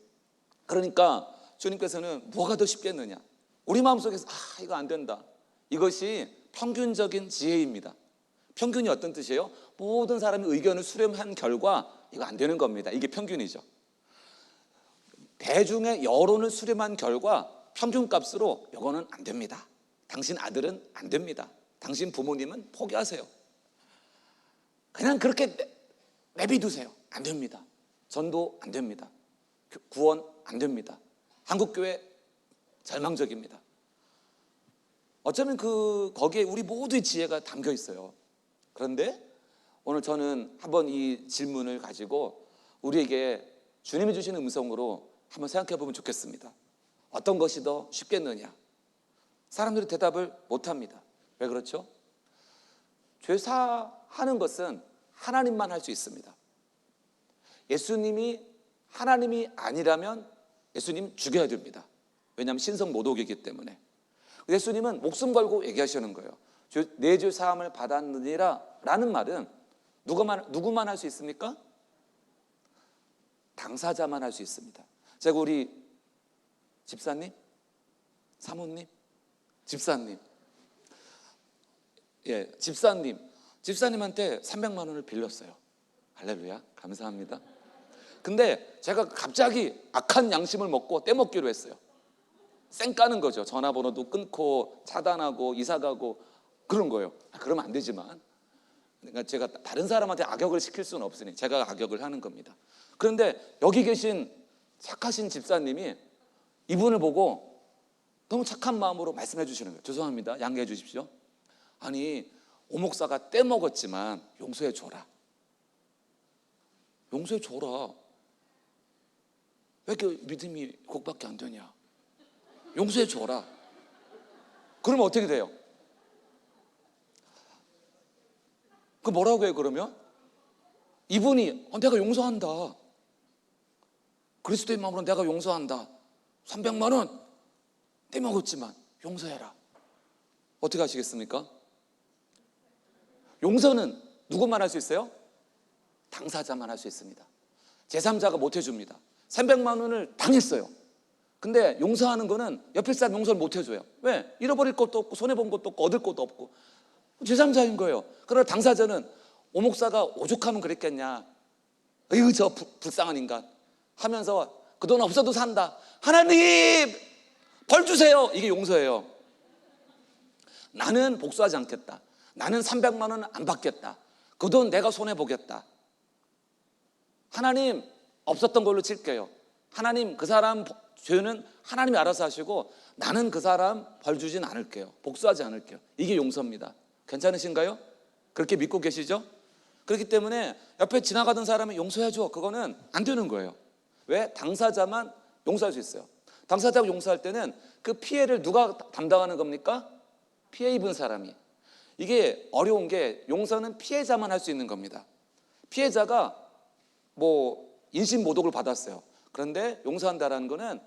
그러니까 주님께서는 뭐가 더 쉽겠느냐? 우리 마음속에서 이거 안 된다. 이것이 평균적인 지혜입니다. 평균이 어떤 뜻이에요? 모든 사람의 의견을 수렴한 결과 이거 안 되는 겁니다. 이게 평균이죠. 대중의 여론을 수렴한 결과 평균값으로 이거는 안 됩니다. 당신 아들은 안 됩니다. 당신 부모님은 포기하세요. 그냥 그렇게 내비두세요. 안 됩니다. 전도 안 됩니다. 구원 안 됩니다. 한국교회 절망적입니다. 어쩌면 거기에 우리 모두의 지혜가 담겨 있어요. 그런데 오늘 저는 한번 이 질문을 가지고 우리에게 주님이 주시는 음성으로 한번 생각해 보면 좋겠습니다. 어떤 것이 더 쉽겠느냐? 사람들이 대답을 못합니다. 왜 그렇죠? 죄사하는 것은 하나님만 할 수 있습니다. 예수님이 하나님이 아니라면 예수님 죽여야 됩니다. 왜냐하면 신성 모독이기 때문에. 예수님은 목숨 걸고 얘기하시는 거예요. 내 죄 사함을 받았느니라 라는 말은 누구만 할 수 있습니까? 당사자만 할 수 있습니다. 제가 우리 집사님, 사모님, 집사님, 집사님한테 300만 원을 빌렸어요. 할렐루야, 감사합니다. 근데 제가 갑자기 악한 양심을 먹고 떼먹기로 했어요. 쌩 까는 거죠. 전화번호도 끊고 차단하고 이사가고 그런 거예요. 그러면 안 되지만, 그러니까 제가 다른 사람한테 악역을 시킬 수는 없으니 제가 악역을 하는 겁니다. 그런데 여기 계신 착하신 집사님이 이분을 보고 너무 착한 마음으로 말씀해 주시는 거예요. 죄송합니다. 양해해 주십시오. 아니, 오 목사가 떼먹었지만 용서해 줘라. 용서해 줘라. 왜 이렇게 믿음이 그것밖에 안 되냐? 용서해 줘라. 그러면 어떻게 돼요? 그 뭐라고 해요? 그러면 이분이 내가 용서한다. 그리스도의 마음으로 내가 용서한다. 300만 원 떼먹었지만 용서해라. 어떻게 하시겠습니까? 용서는 누구만 할 수 있어요? 당사자만 할 수 있습니다. 제3자가 못 해줍니다. 300만 원을 당했어요. 근데 용서하는 거는 옆에 사람 용서를 못 해줘요. 왜? 잃어버릴 것도 없고 손해본 것도 없고 얻을 것도 없고 제3자인 거예요. 그러나 당사자는 오 목사가 오죽하면 그랬겠냐. 어휴, 저 불쌍한 인간 하면서 그 돈 없어도 산다. 하나님 벌 주세요. 이게 용서예요. 나는 복수하지 않겠다. 나는 300만 원 안 받겠다. 그 돈 내가 손해보겠다. 하나님 없었던 걸로 칠게요. 하나님 그 사람 죄는 하나님이 알아서 하시고 나는 그 사람 벌 주진 않을게요. 복수하지 않을게요. 이게 용서입니다. 괜찮으신가요? 그렇게 믿고 계시죠? 그렇기 때문에 옆에 지나가던 사람이 용서해줘. 그거는 안 되는 거예요. 왜? 당사자만 용서할 수 있어요. 당사자가 용서할 때는 그 피해를 누가 담당하는 겁니까? 피해 입은 사람이. 이게 어려운 게 용서는 피해자만 할 수 있는 겁니다. 피해자가 뭐 인신모독을 받았어요. 그런데 용서한다라는 거는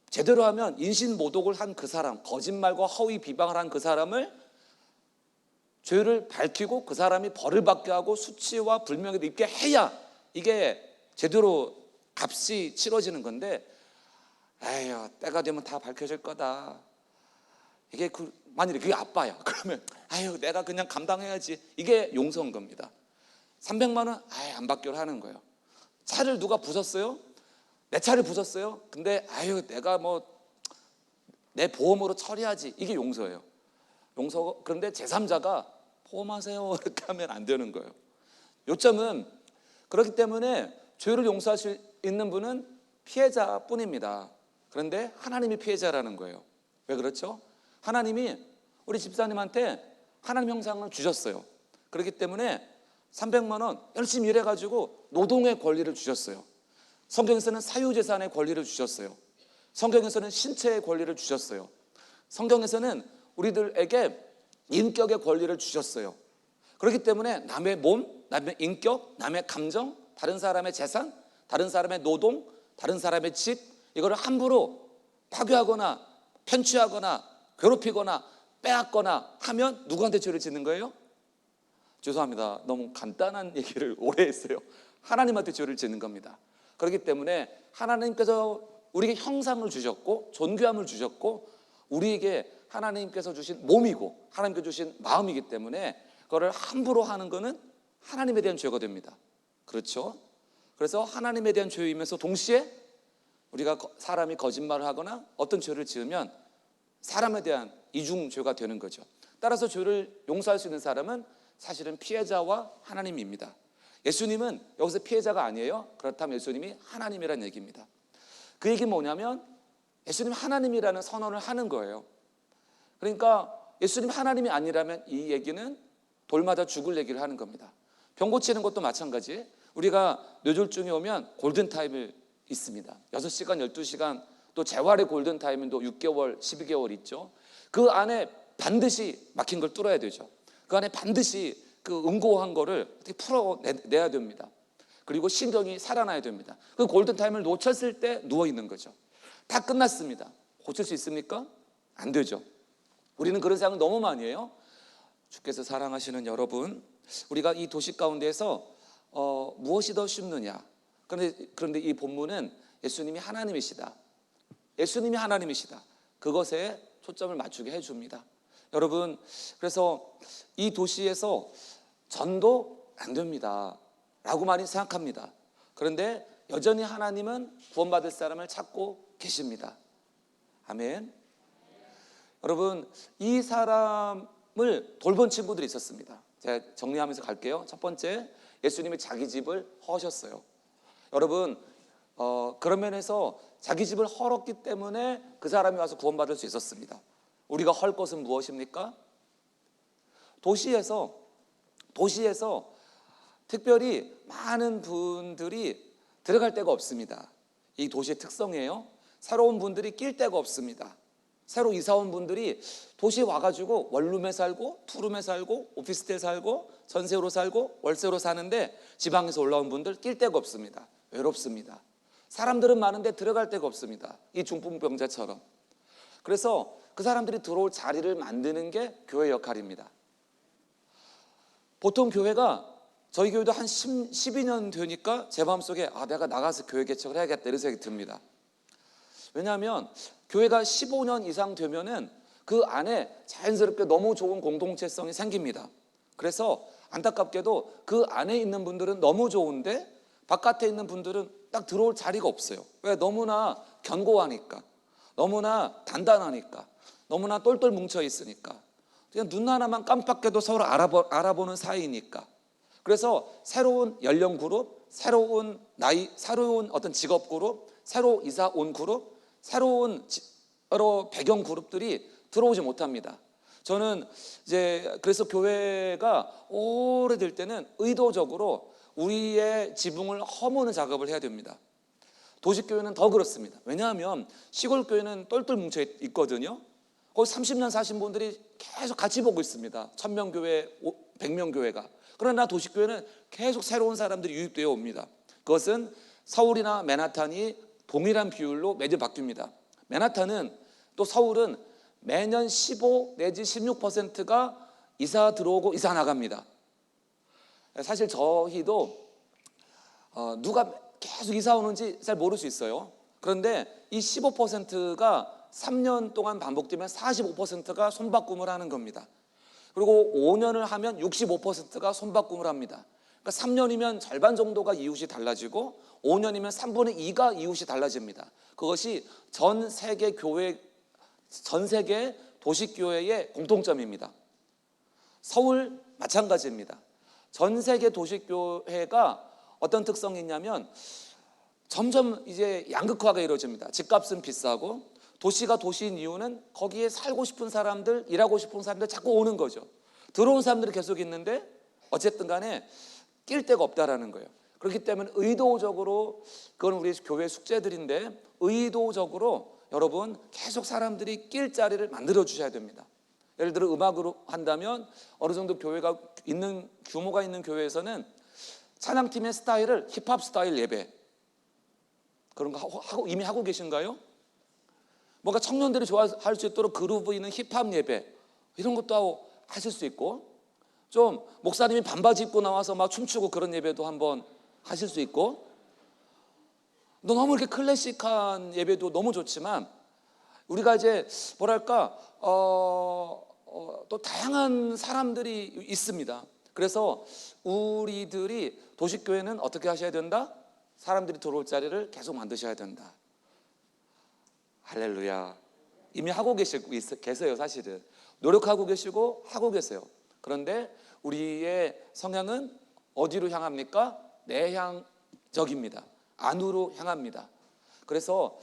제대로 하면 인신모독을 한 그 사람, 거짓말과 허위 비방을 한 그 사람을 죄를 밝히고 그 사람이 벌을 받게 하고 수치와 불명예를 입게 해야 이게 제대로 값이 치러지는 건데, 에휴 때가 되면 다 밝혀질 거다. 이게 만일에 그게 아빠야. 그러면 아유 내가 그냥 감당해야지. 이게 용서인 겁니다. 300만 원 아예 안 받기로 하는 거예요. 차를 누가 부쉈어요? 내 차를 부쉈어요? 근데 아유 내가 뭐 내 보험으로 처리하지. 이게 용서예요. 용서. 그런데 제3자가 포함하세요 이렇게 하면 안 되는 거예요. 요점은 그렇기 때문에 죄를 용서할 수 있는 분은 피해자뿐입니다. 그런데 하나님이 피해자라는 거예요. 왜 그렇죠? 하나님이 우리 집사님한테 하나님 형상을 주셨어요. 그렇기 때문에 300만 원 열심히 일해가지고 노동의 권리를 주셨어요. 성경에서는 사유재산의 권리를 주셨어요. 성경에서는 신체의 권리를 주셨어요. 성경에서는 우리들에게 인격의 권리를 주셨어요. 그렇기 때문에 남의 몸, 남의 인격, 남의 감정, 다른 사람의 재산, 다른 사람의 노동, 다른 사람의 집, 이거를 함부로 파괴하거나 편취하거나 괴롭히거나 빼앗거나 하면 누구한테 죄를 짓는 거예요? 죄송합니다. 너무 간단한 얘기를 오래 했어요. 하나님한테 죄를 짓는 겁니다. 그렇기 때문에 하나님께서 우리에게 형상을 주셨고 존귀함을 주셨고 우리에게 하나님께서 주신 몸이고 하나님께서 주신 마음이기 때문에 그거를 함부로 하는 것은 하나님에 대한 죄가 됩니다. 그렇죠? 그래서 하나님에 대한 죄이면서 동시에 우리가 사람이 거짓말을 하거나 어떤 죄를 지으면 사람에 대한 이중죄가 되는 거죠. 따라서 죄를 용서할 수 있는 사람은 사실은 피해자와 하나님입니다. 예수님은 여기서 피해자가 아니에요. 그렇다면 예수님이 하나님이라는 얘기입니다. 그 얘기는 뭐냐면 예수님 하나님이라는 선언을 하는 거예요. 그러니까 예수님 하나님이 아니라면 이 얘기는 돌마다 죽을 얘기를 하는 겁니다. 병 고치는 것도 마찬가지. 우리가 뇌졸중이 오면 골든타임이 있습니다. 6시간, 12시간, 또 재활의 골든타임은 또 6개월, 12개월 있죠. 그 안에 반드시 막힌 걸 뚫어야 되죠. 그 안에 반드시 그 응고한 거를 어떻게 풀어내야 됩니다. 그리고 신경이 살아나야 됩니다. 그 골든타임을 놓쳤을 때 누워있는 거죠. 다 끝났습니다. 고칠 수 있습니까? 안 되죠. 우리는 그런 생각을 너무 많이 해요. 주께서 사랑하시는 여러분, 우리가 이 도시 가운데에서 무엇이 더 쉽느냐. 그런데 이 본문은 예수님이 하나님이시다. 예수님이 하나님이시다. 그것에 초점을 맞추게 해줍니다. 여러분, 그래서 이 도시에서 전도 안 됩니다 라고 많이 생각합니다. 그런데 여전히 하나님은 구원받을 사람을 찾고 계십니다. 아멘. 여러분, 이 사람을 돌본 친구들이 있었습니다. 제가 정리하면서 갈게요. 첫 번째, 예수님이 자기 집을 허셨어요. 여러분, 그런 면에서 자기 집을 헐었기 때문에 그 사람이 와서 구원받을 수 있었습니다. 우리가 헐 것은 무엇입니까? 도시에서 특별히 많은 분들이 들어갈 데가 없습니다. 이 도시의 특성이에요. 새로운 분들이 낄 데가 없습니다. 새로 이사 온 분들이 도시에 와가지고 원룸에 살고 투룸에 살고 오피스텔 살고 전세로 살고 월세로 사는데 지방에서 올라온 분들 낄 데가 없습니다. 외롭습니다. 사람들은 많은데 들어갈 데가 없습니다. 이 중풍병자처럼. 그래서 그 사람들이 들어올 자리를 만드는 게 교회 역할입니다. 보통 교회가, 저희 교회도 한 12년 되니까 제 마음속에 내가 나가서 교회 개척을 해야겠다 이런 생각이 듭니다. 왜냐하면 교회가 15년 이상 되면은 그 안에 자연스럽게 너무 좋은 공동체성이 생깁니다. 그래서 안타깝게도 그 안에 있는 분들은 너무 좋은데 바깥에 있는 분들은 딱 들어올 자리가 없어요. 왜? 너무나 견고하니까, 너무나 단단하니까, 너무나 똘똘 뭉쳐 있으니까, 그냥 눈 하나만 깜빡해도 서로 알아보는 사이니까. 그래서 새로운 연령 그룹, 새로운 나이, 새로운 어떤 직업 그룹, 새로 이사 온 그룹, 새로운 여러 배경 그룹들이 들어오지 못합니다. 저는 이제 그래서 교회가 오래될 때는 의도적으로 우리의 지붕을 허무는 작업을 해야 됩니다. 도시교회는 더 그렇습니다. 왜냐하면 시골교회는 똘똘 뭉쳐 있거든요. 거기 30년 사신 분들이 계속 같이 보고 있습니다. 1000명 교회, 100명 교회가. 그러나 도시교회는 계속 새로운 사람들이 유입되어 옵니다. 그것은 서울이나 맨하탄이 동일한 비율로 매년 바뀝니다. 맨하탄은 또 서울은 매년 15 내지 16%가 이사 들어오고 이사 나갑니다. 사실 저희도 누가 계속 이사 오는지 잘 모를 수 있어요. 그런데 이 15%가 3년 동안 반복되면 45%가 손바꿈을 하는 겁니다. 그리고 5년을 하면 65%가 손바꿈을 합니다. 그러니까 3년이면 절반 정도가 이웃이 달라지고 5년이면 3분의 2가 이웃이 달라집니다. 그것이 전 세계 도시교회의 공통점입니다. 서울 마찬가지입니다. 전 세계 도시교회가 어떤 특성이 있냐면 점점 이제 양극화가 이루어집니다. 집값은 비싸고, 도시가 도시인 이유는 거기에 살고 싶은 사람들, 일하고 싶은 사람들 자꾸 오는 거죠. 들어온 사람들이 계속 있는데 어쨌든 간에 낄 데가 없다라는 거예요. 그렇기 때문에 의도적으로, 그건 우리 교회 숙제들인데 의도적으로 여러분 계속 사람들이 낄 자리를 만들어 주셔야 됩니다. 예를 들어 음악으로 한다면 어느 정도 교회가 있는, 규모가 있는 교회에서는 찬양팀의 스타일을 힙합 스타일 예배, 그런 거 이미 하고 계신가요? 뭔가 청년들이 좋아할 수 있도록 그루브 있는 힙합 예배, 이런 것도 하고 하실 수 있고, 좀 목사님이 반바지 입고 나와서 막 춤추고 그런 예배도 한번 하실 수 있고, 너무 이렇게 클래식한 예배도 너무 좋지만 우리가 이제 뭐랄까 또 다양한 사람들이 있습니다. 그래서 우리들이 도시교회는 어떻게 하셔야 된다? 사람들이 들어올 자리를 계속 만드셔야 된다. 할렐루야. 이미 하고 계세요. 사실은 노력하고 계시고 하고 계세요. 그런데 우리의 성향은 어디로 향합니까? 내향적입니다. 안으로 향합니다. 그래서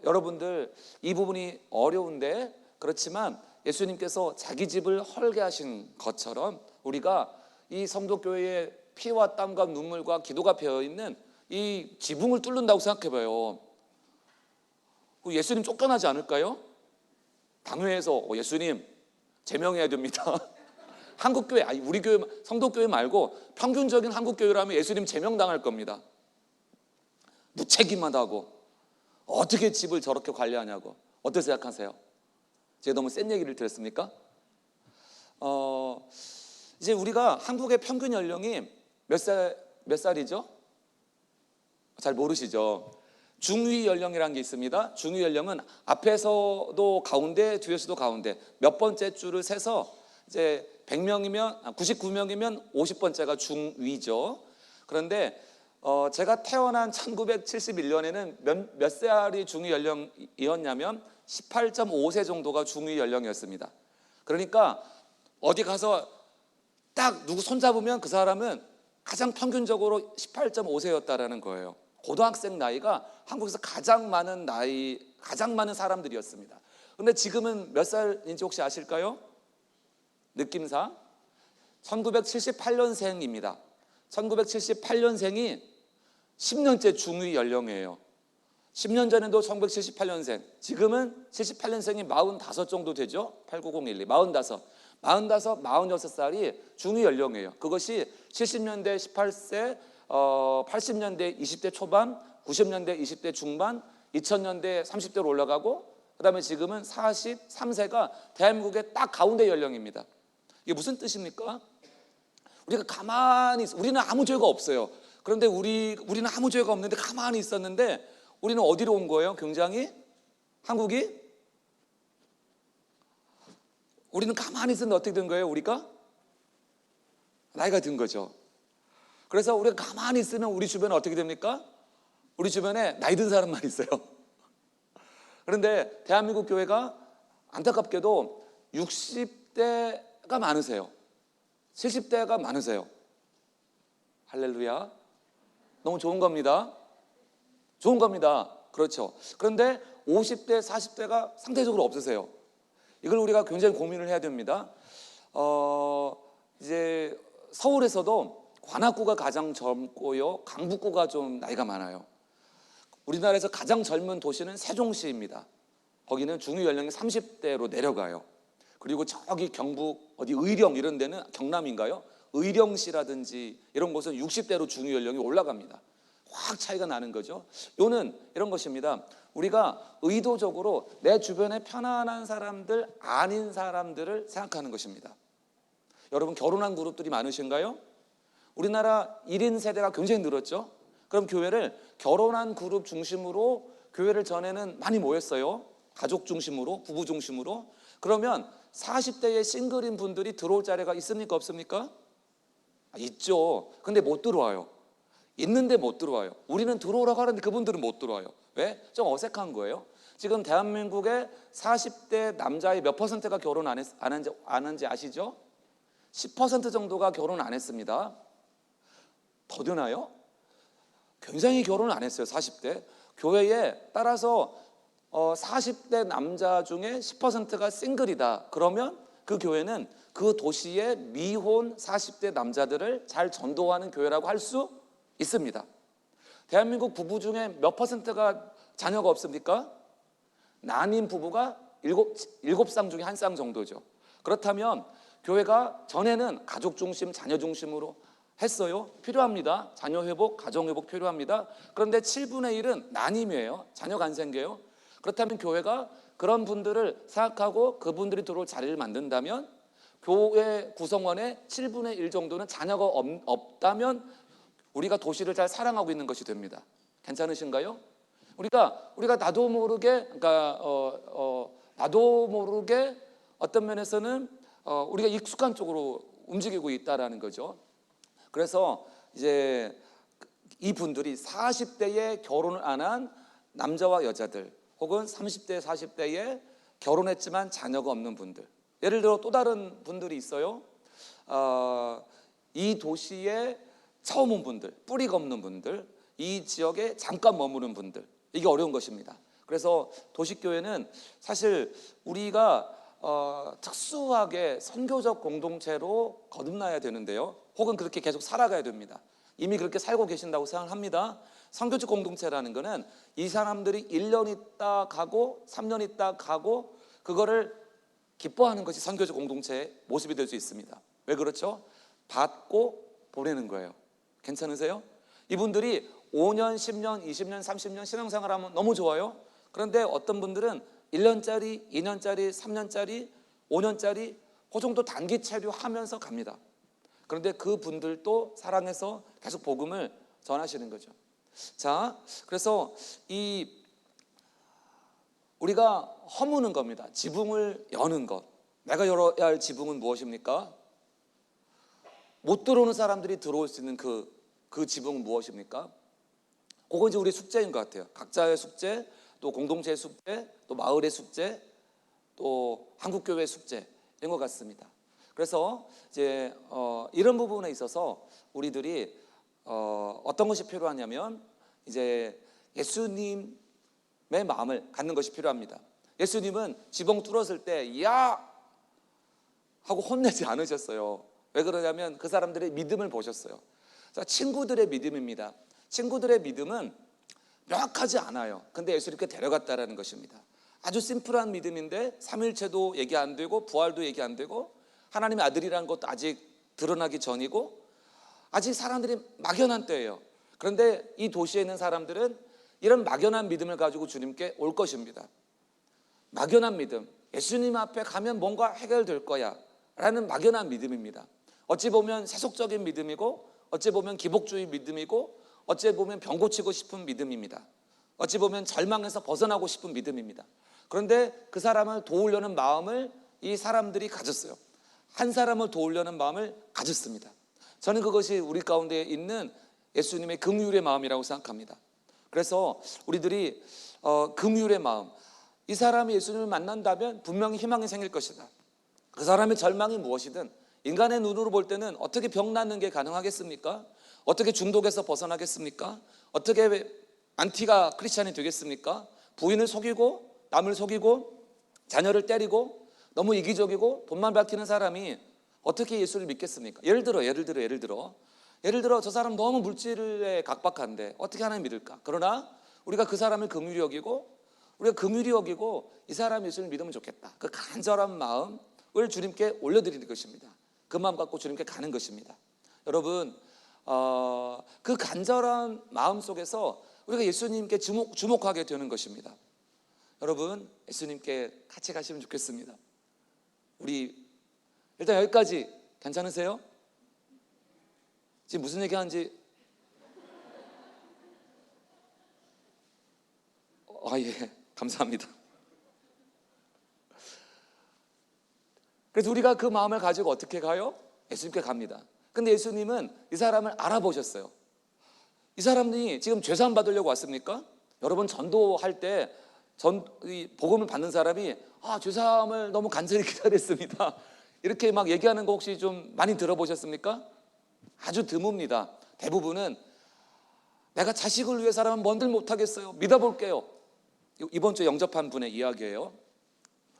여러분들 이 부분이 어려운데, 그렇지만 예수님께서 자기 집을 헐게 하신 것처럼 우리가 이 성도교회의 피와 땀과 눈물과 기도가 배어있는 이 지붕을 뚫는다고 생각해봐요. 예수님 쫓겨나지 않을까요? 당회에서 예수님 제명해야 됩니다. 한국교회, 우리 교회, 성도교회 말고 평균적인 한국교회라면 예수님 제명당할 겁니다. 무책임하다고, 어떻게 집을 저렇게 관리하냐고. 어떻게 생각하세요? 제가 너무 센 얘기를 들었습니까? 이제 우리가 한국의 평균 연령이 몇 살이죠? 잘 모르시죠? 중위 연령이라는 게 있습니다. 중위 연령은 앞에서도 가운데, 뒤에서도 가운데, 몇 번째 줄을 세서 이제 100명이면 99명이면 50번째가 중위죠. 그런데 제가 태어난 1971년에는 몇 살이 중위 연령이었냐면 18.5세 정도가 중위 연령이었습니다. 그러니까 어디 가서 딱 누구 손잡으면 그 사람은 가장 평균적으로 18.5세였다라는 거예요. 고등학생 나이가 한국에서 가장 많은 사람들이었습니다. 근데 지금은 몇 살인지 혹시 아실까요? 느낌상 1978년생입니다. 1978년생이 10년째 중위 연령이에요. 10년 전에도 1978년생, 지금은 78년생이 45 정도 되죠? 89012, 45, 46살이 중위 연령이에요. 그것이 70년대 18세, 80년대 20대 초반, 90년대 20대 중반, 2000년대 30대로 올라가고, 그 다음에 지금은 43세가 대한민국의 딱 가운데 연령입니다. 이게 무슨 뜻입니까? 우리가 가만히 우리는 아무 죄가 없어요. 그런데 우리는 아무 죄가 없는데 가만히 있었는데 우리는 어디로 온 거예요? 굉장히 한국이 우리는 가만히 있었는데 어떻게 된 거예요? 우리가 나이가 든 거죠. 그래서 우리가 가만히 있으면 우리 주변에 어떻게 됩니까? 우리 주변에 나이 든 사람만 있어요. 그런데 대한민국 교회가 안타깝게도 60대가 많으세요. 70대가 많으세요. 할렐루야. 너무 좋은 겁니다. 좋은 겁니다. 그렇죠. 그런데 50대, 40대가 상대적으로 없으세요. 이걸 우리가 굉장히 고민을 해야 됩니다. 이제 서울에서도 관악구가 가장 젊고요, 강북구가 좀 나이가 많아요. 우리나라에서 가장 젊은 도시는 세종시입니다. 거기는 중위 연령이 30대로 내려가요. 그리고 저기 경북 어디 의령 이런 데는 경남인가요? 의령시라든지 이런 곳은 60대로 중위 연령이 올라갑니다. 확 차이가 나는 거죠. 요는 이런 것입니다. 우리가 의도적으로 내 주변에 편안한 사람들, 아닌 사람들을 생각하는 것입니다. 여러분 결혼한 그룹들이 많으신가요? 우리나라 1인 세대가 굉장히 늘었죠. 그럼 교회를 결혼한 그룹 중심으로 교회를 전에는 많이 모였어요. 가족 중심으로, 부부 중심으로. 그러면 40대의 싱글인 분들이 들어올 자리가 있습니까? 없습니까? 있죠. 근데 못 들어와요. 있는데 못 들어와요. 우리는 들어오라고 하는데 그분들은 못 들어와요. 왜? 좀 어색한 거예요. 지금 대한민국의 40대 남자의 몇 %가 결혼 안 한지 아시죠? 10% 정도가 결혼 안 했습니다. 더 되나요? 굉장히 결혼을 안 했어요. 40대. 교회에 따라서 40대 남자 중에 10%가 싱글이다. 그러면 그 교회는 그 도시의 미혼 40대 남자들을 잘 전도하는 교회라고 할 수 있습니다. 대한민국 부부 중에 몇 %가 자녀가 없습니까? 난임 부부가 7쌍 중에 1쌍 정도죠. 그렇다면 교회가 전에는 가족 중심, 자녀 중심으로 했어요. 필요합니다. 자녀 회복, 가정 회복 필요합니다. 그런데 7분의 1은 난임이에요. 자녀가 안 생겨요. 그렇다면 교회가 그런 분들을 생각하고 그분들이 들어올 자리를 만든다면 교회 구성원의 7분의 1 정도는 자녀가 없다면 우리가 도시를 잘 사랑하고 있는 것이 됩니다. 괜찮으신가요? 우리가 나도 모르게 어떤 면에서는 우리가 익숙한 쪽으로 움직이고 있다라는 거죠. 그래서 이제 이 분들이 40대에 결혼을 안 한 남자와 여자들, 혹은 30대, 40대에 결혼했지만 자녀가 없는 분들. 예를 들어 또 다른 분들이 있어요. 이 도시에 처음 온 분들, 뿌리가 없는 분들, 이 지역에 잠깐 머무는 분들, 이게 어려운 것입니다. 그래서 도시교회는 사실 우리가 특수하게 선교적 공동체로 거듭나야 되는데요, 혹은 그렇게 계속 살아가야 됩니다. 이미 그렇게 살고 계신다고 생각합니다. 선교적 공동체라는 것은 이 사람들이 1년 있다 가고 3년 있다 가고 그거를 기뻐하는 것이 선교적 공동체의 모습이 될 수 있습니다. 왜 그렇죠? 받고 보내는 거예요. 괜찮으세요? 이분들이 5년, 10년, 20년, 30년 신앙생활하면 너무 좋아요. 그런데 어떤 분들은 1년짜리, 2년짜리, 3년짜리, 5년짜리 그 정도 단기 체류하면서 갑니다. 그런데 그 분들도 사랑해서 계속 복음을 전하시는 거죠. 자, 그래서 우리가 허무는 겁니다. 지붕을 여는 것. 내가 열어야 할 지붕은 무엇입니까? 못 들어오는 사람들이 들어올 수 있는 그 지붕은 무엇입니까? 그건 이제 우리 숙제인 것 같아요. 각자의 숙제, 또 공동체의 숙제, 또 마을의 숙제, 또 한국교회의 숙제인 것 같습니다. 그래서 이제 이런 부분에 있어서 우리들이 어떤 것이 필요하냐면 이제 예수님의 마음을 갖는 것이 필요합니다. 예수님은 지붕 뚫었을 때 야! 하고 혼내지 않으셨어요. 왜 그러냐면 그 사람들의 믿음을 보셨어요. 자, 친구들의 믿음입니다. 친구들의 믿음은 명확하지 않아요. 근데 예수님께 데려갔다라는 것입니다. 아주 심플한 믿음인데 삼위일체도 얘기 안 되고 부활도 얘기 안 되고 하나님의 아들이라는 것도 아직 드러나기 전이고 아직 사람들이 막연한 때예요. 그런데 이 도시에 있는 사람들은 이런 막연한 믿음을 가지고 주님께 올 것입니다. 막연한 믿음, 예수님 앞에 가면 뭔가 해결될 거야 라는 막연한 믿음입니다. 어찌 보면 세속적인 믿음이고 어찌 보면 기복주의 믿음이고 어찌 보면 병 고치고 싶은 믿음입니다. 어찌 보면 절망에서 벗어나고 싶은 믿음입니다. 그런데 그 사람을 도우려는 마음을 이 사람들이 가졌어요. 한 사람을 도우려는 마음을 가졌습니다. 저는 그것이 우리 가운데 있는 예수님의 긍휼의 마음이라고 생각합니다. 그래서 우리들이 긍휼의 마음, 이 사람이 예수님을 만난다면 분명히 희망이 생길 것이다. 그 사람의 절망이 무엇이든 인간의 눈으로 볼 때는 어떻게 병 낫는 게 가능하겠습니까? 어떻게 중독에서 벗어나겠습니까? 어떻게 안티가 크리스찬이 되겠습니까? 부인을 속이고 남을 속이고 자녀를 때리고 너무 이기적이고 돈만 밝히는 사람이 어떻게 예수를 믿겠습니까? 예를 들어 저 사람 너무 물질에 각박한데 어떻게 하나님 믿을까? 그러나 우리가 그 사람을 긍휼히 여기고 이 사람 예수를 믿으면 좋겠다. 그 간절한 마음을 주님께 올려드리는 것입니다. 그 마음 갖고 주님께 가는 것입니다. 여러분, 그 간절한 마음 속에서 우리가 예수님께 주목하게 되는 것입니다. 여러분, 예수님께 같이 가시면 좋겠습니다. 우리 일단 여기까지 괜찮으세요? 지금 무슨 얘기하는지 예, 감사합니다. 그래서 우리가 그 마음을 가지고 어떻게 가요? 예수님께 갑니다. 근데 예수님은 이 사람을 알아보셨어요. 이 사람이 지금 죄사함 받으려고 왔습니까? 여러분, 전도할 때 복음을 받는 사람이 죄사함을 너무 간절히 기다렸습니다 이렇게 막 얘기하는 거 혹시 좀 많이 들어보셨습니까? 아주 드뭅니다. 대부분은 내가 자식을 위해서라면 뭔들 못하겠어요, 믿어볼게요. 이번 주에 영접한 분의 이야기예요.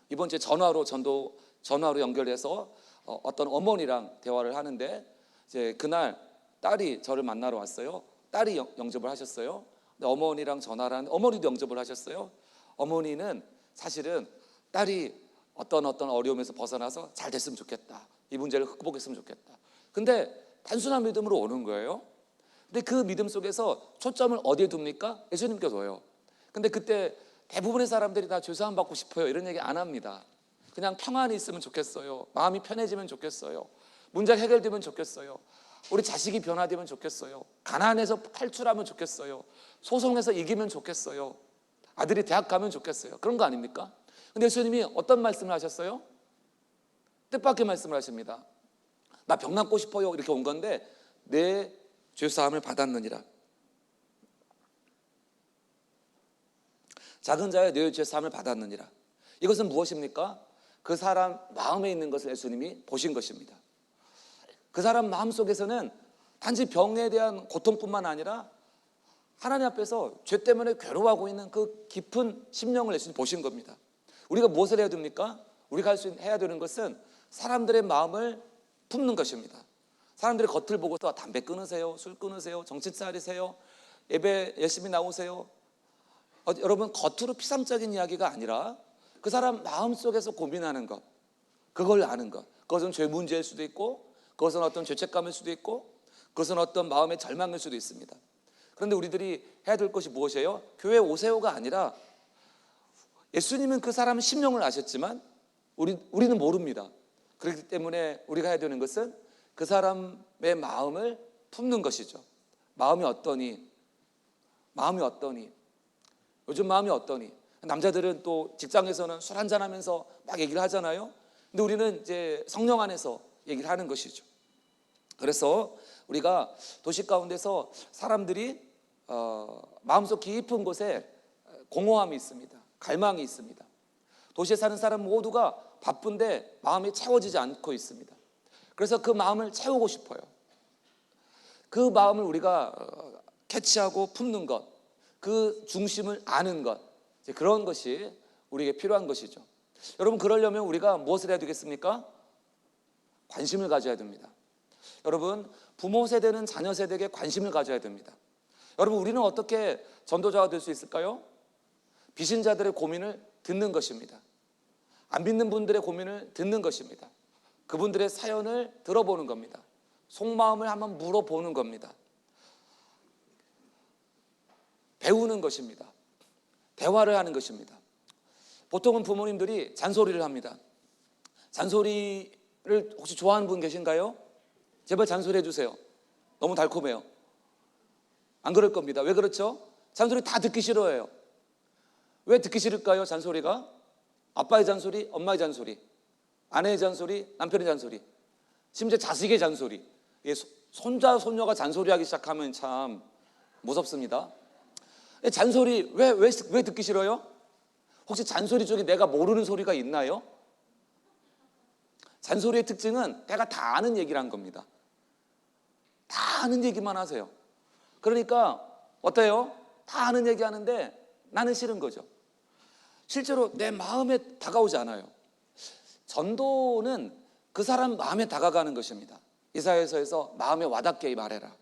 이번 주에 전화로 연결해서 어떤 어머니랑 대화를 하는데 이제 그날 딸이 저를 만나러 왔어요. 딸이 영접을 하셨어요. 근데 어머니랑 전화를 하는데 어머니도 영접을 하셨어요. 어머니는 사실은 딸이 어떤 어려움에서 벗어나서 잘 됐으면 좋겠다, 이 문제를 극복했으면 좋겠다. 근데 단순한 믿음으로 오는 거예요. 근데 그 믿음 속에서 초점을 어디에 둡니까? 예수님께 둬요. 근데 그때 대부분의 사람들이 다 죄사함 받고 싶어요 이런 얘기 안 합니다. 그냥 평안이 있으면 좋겠어요, 마음이 편해지면 좋겠어요, 문제가 해결되면 좋겠어요, 우리 자식이 변화되면 좋겠어요, 가난에서 탈출하면 좋겠어요, 소송에서 이기면 좋겠어요, 아들이 대학 가면 좋겠어요. 그런 거 아닙니까? 근데 예수님이 어떤 말씀을 하셨어요? 뜻밖의 말씀을 하십니다. 나 병 낫고 싶어요 이렇게 온 건데 내 죄사함을 받았느니라. 작은 자의 내 죄사함을 받았느니라. 이것은 무엇입니까? 그 사람 마음에 있는 것을 예수님이 보신 것입니다. 그 사람 마음속에서는 단지 병에 대한 고통뿐만 아니라 하나님 앞에서 죄 때문에 괴로워하고 있는 그 깊은 심령을 예수님 보신 겁니다. 우리가 무엇을 해야 됩니까? 우리가 해야 되는 것은 사람들의 마음을 품는 것입니다. 사람들이 겉을 보고서 담배 끊으세요, 술 끊으세요, 정신 차리세요, 예배 열심히 나오세요. 여러분, 겉으로 피상적인 이야기가 아니라 그 사람 마음속에서 고민하는 것, 그걸 아는 것. 그것은 죄 문제일 수도 있고, 그것은 어떤 죄책감일 수도 있고, 그것은 어떤 마음의 절망일 수도 있습니다. 그런데 우리들이 해야 될 것이 무엇이에요? 교회 오세요가 아니라 예수님은 그 사람의 심령을 아셨지만 우리는 모릅니다. 그렇기 때문에 우리가 해야 되는 것은 그 사람의 마음을 품는 것이죠. 마음이 어떠니? 요즘 마음이 어떠니? 남자들은 또 직장에서는 술 한잔 하면서 막 얘기를 하잖아요. 근데 우리는 이제 성령 안에서 얘기를 하는 것이죠. 그래서 우리가 도시 가운데서 사람들이 마음속 깊은 곳에 공허함이 있습니다. 갈망이 있습니다. 도시에 사는 사람 모두가 바쁜데 마음이 채워지지 않고 있습니다. 그래서 그 마음을 채우고 싶어요. 그 마음을 우리가 캐치하고 품는 것, 그 중심을 아는 것, 이제 그런 것이 우리에게 필요한 것이죠. 여러분, 그러려면 우리가 무엇을 해야 되겠습니까? 관심을 가져야 됩니다. 여러분, 부모 세대는 자녀 세대에게 관심을 가져야 됩니다. 여러분, 우리는 어떻게 전도자가 될 수 있을까요? 비신자들의 고민을 듣는 것입니다. 안 믿는 분들의 고민을 듣는 것입니다. 그분들의 사연을 들어보는 겁니다. 속마음을 한번 물어보는 겁니다. 배우는 것입니다. 대화를 하는 것입니다. 보통은 부모님들이 잔소리를 합니다. 잔소리를 혹시 좋아하는 분 계신가요? 제발 잔소리 해주세요. 너무 달콤해요. 안 그럴 겁니다. 왜 그렇죠? 잔소리 다 듣기 싫어해요. 왜 듣기 싫을까요? 잔소리가 아빠의 잔소리, 엄마의 잔소리, 아내의 잔소리, 남편의 잔소리, 심지어 자식의 잔소리. 손자, 손녀가 잔소리하기 시작하면 참 무섭습니다. 잔소리 왜 듣기 싫어요? 혹시 잔소리 중에 내가 모르는 소리가 있나요? 잔소리의 특징은 내가 다 아는 얘기를 한 겁니다. 다 아는 얘기만 하세요. 그러니까 어때요? 다 아는 얘기 하는데 나는 싫은 거죠. 실제로 내 마음에 다가오지 않아요. 전도는 그 사람 마음에 다가가는 것입니다. 이사야서에서 마음에 와닿게 말해라.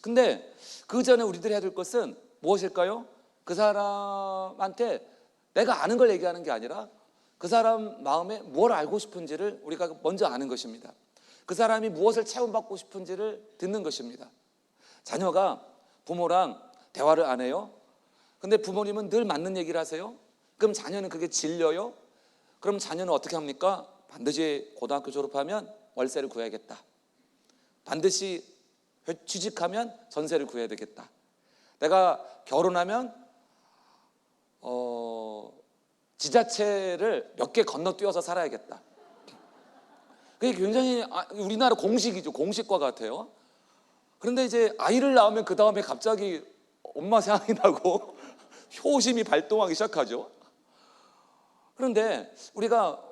근데 그 전에 우리들이 해야 될 것은 무엇일까요? 그 사람한테 내가 아는 걸 얘기하는 게 아니라 그 사람 마음에 뭘 알고 싶은지를 우리가 먼저 아는 것입니다. 그 사람이 무엇을 체험받고 싶은지를 듣는 것입니다. 자녀가 부모랑 대화를 안 해요? 근데 부모님은 늘 맞는 얘기를 하세요? 그럼 자녀는 그게 질려요? 그럼 자녀는 어떻게 합니까? 반드시 고등학교 졸업하면 월세를 구해야겠다. 반드시 취직하면 전세를 구해야 되겠다. 내가 결혼하면 지자체를 몇 개 건너뛰어서 살아야겠다. 그게 굉장히 우리나라 공식이죠. 공식과 같아요. 그런데 이제 아이를 낳으면 그 다음에 갑자기 엄마 생각이 나고 효심이 발동하기 시작하죠. 그런데 우리가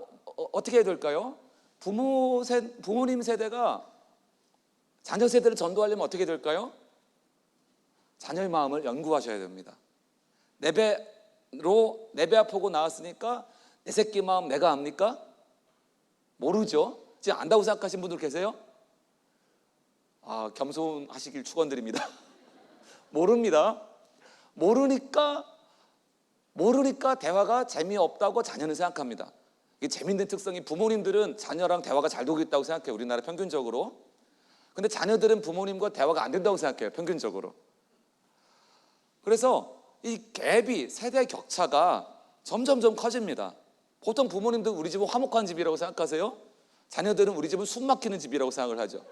어떻게 해야 될까요? 부모님 세대가 자녀 세대를 전도하려면 어떻게 될까요? 자녀의 마음을 연구하셔야 됩니다. 내 배 아프고 나왔으니까 내 새끼 마음 내가 압니까? 모르죠. 지금 안다고 생각하시는 분들 계세요? 겸손하시길 축원드립니다. 모릅니다. 모르니까 대화가 재미없다고 자녀는 생각합니다. 이게 재밌는 특성이 부모님들은 자녀랑 대화가 잘 되고 있다고 생각해요. 우리나라 평균적으로. 근데 자녀들은 부모님과 대화가 안 된다고 생각해요. 평균적으로. 그래서 이 갭이 세대 격차가 점점점 커집니다. 보통 부모님들 우리 집은 화목한 집이라고 생각하세요? 자녀들은 우리 집은 숨 막히는 집이라고 생각을 하죠.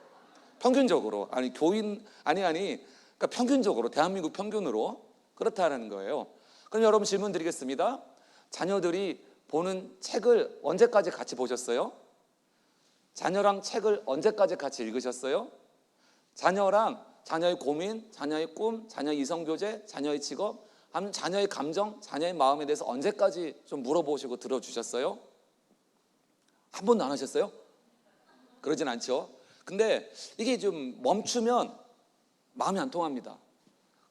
평균적으로. 그러니까 평균적으로 대한민국 평균으로 그렇다는 거예요. 그럼 여러분 질문 드리겠습니다. 자녀들이 보는 책을 언제까지 같이 보셨어요? 자녀랑 책을 언제까지 같이 읽으셨어요? 자녀랑 자녀의 고민, 자녀의 꿈, 자녀의 이성교제, 자녀의 직업, 자녀의 감정, 자녀의 마음에 대해서 언제까지 좀 물어보시고 들어주셨어요? 한 번도 안 하셨어요? 그러진 않죠. 근데 이게 좀 멈추면 마음이 안 통합니다.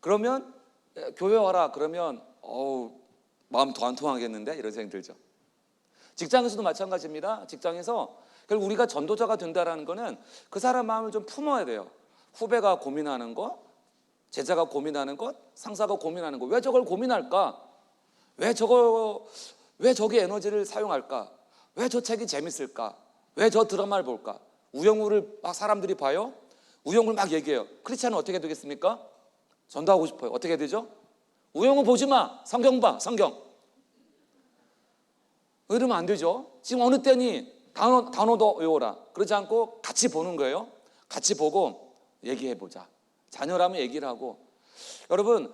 그러면 교회 와라 그러면 마음 더 안 통하겠는데 이런 생각이 들죠. 직장에서도 마찬가지입니다. 직장에서 결국 우리가 전도자가 된다는 거는 그 사람 마음을 좀 품어야 돼요. 후배가 고민하는 것, 제자가 고민하는 것, 상사가 고민하는 것. 왜 저걸 고민할까? 왜 저기 에너지를 사용할까? 왜 저 책이 재밌을까? 왜 저 드라마를 볼까? 우영우를 막 사람들이 봐요. 우영우를 막 얘기해요. 크리스찬은 어떻게 되겠습니까? 전도하고 싶어요. 어떻게 해야 되죠? 우영우 보지 마. 성경 봐. 성경. 이러면 안 되죠. 지금 어느 때니 단어도 외워라. 그러지 않고 같이 보는 거예요. 같이 보고 얘기해보자. 자녀라면 얘기를 하고. 여러분,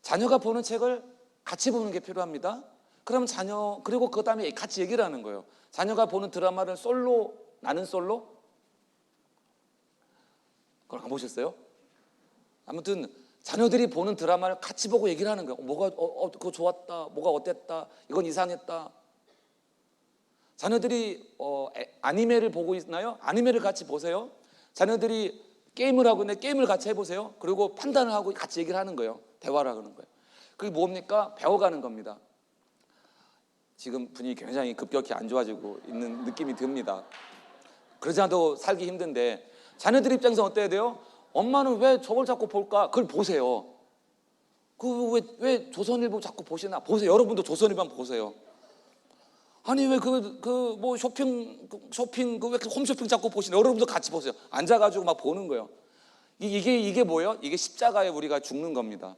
자녀가 보는 책을 같이 보는 게 필요합니다. 그럼 그리고 그 다음에 같이 얘기를 하는 거예요. 자녀가 보는 드라마를 나는 솔로? 그걸 안 보셨어요? 아무튼 자녀들이 보는 드라마를 같이 보고 얘기를 하는 거예요. 그거 좋았다. 뭐가 어땠다. 이건 이상했다. 자녀들이 아니메를 보고 있나요? 아니메를 같이 보세요. 자녀들이 게임을 하고 있는데 게임을 같이 해보세요. 그리고 판단을 하고 같이 얘기를 하는 거예요. 대화를 하는 거예요. 그게 뭡니까? 배워가는 겁니다. 지금 분위기 굉장히 급격히 안 좋아지고 있는 느낌이 듭니다. 그러지 않아도 살기 힘든데 자녀들 입장에서 어때야 돼요? 엄마는 왜 저걸 자꾸 볼까? 그걸 보세요. 왜 조선일보 자꾸 보시나? 보세요. 여러분도 조선일보 한번 보세요. 아니 왜 뭐 쇼핑 왜 홈쇼핑 자꾸 보시나? 여러분도 같이 보세요. 앉아가지고 막 보는 거예요. 이게 뭐예요? 이게 십자가에 우리가 죽는 겁니다.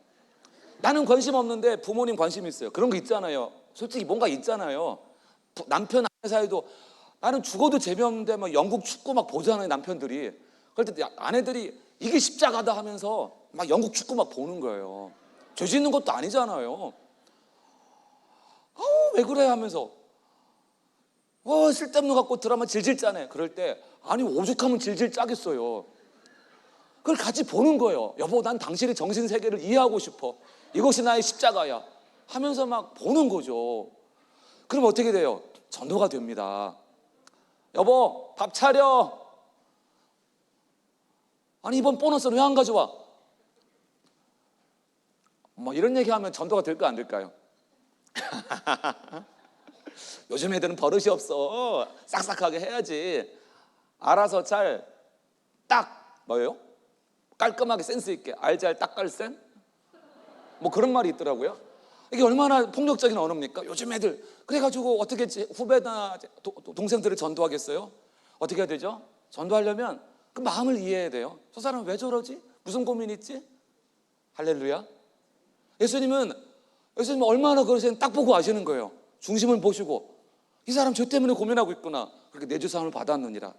나는 관심 없는데 부모님 관심 있어요. 그런 거 있잖아요. 솔직히 뭔가 있잖아요. 남편 아내 사이도 나는 죽어도 재미없는데 막 영국 축구 막 보잖아요, 남편들이. 그럴 때 아내들이 이게 십자가다 하면서 막 영국 축구 막 보는 거예요. 죄 짓는 것도 아니잖아요. 왜 그래 하면서 쓸데없는 거 갖고 드라마 질질 짜네. 그럴 때 아니 오죽하면 질질 짜겠어요. 그걸 같이 보는 거예요. 여보, 난 당신의 정신세계를 이해하고 싶어. 이것이 나의 십자가야 하면서 막 보는 거죠. 그럼 어떻게 돼요? 전도가 됩니다. 여보, 밥 차려. 아니 이번 보너스는 왜 안 가져와? 뭐 이런 얘기하면 전도가 될까 안 될까요? 요즘 애들은 버릇이 없어. 싹싹하게 해야지. 알아서 잘 딱 뭐예요? 깔끔하게 센스 있게 알잘 딱깔센? 뭐 그런 말이 있더라고요. 이게 얼마나 폭력적인 언어입니까? 요즘 애들. 그래가지고 어떻게 후배나 동생들을 전도하겠어요? 어떻게 해야 되죠? 전도하려면 그 마음을 이해해야 돼요. 저 사람 왜 저러지? 무슨 고민이 있지? 할렐루야. 예수님은 얼마나 그러시는지 딱 보고 아시는 거예요. 중심을 보시고 이 사람 죄 때문에 고민하고 있구나. 그렇게 내 주사함을 받았느니라.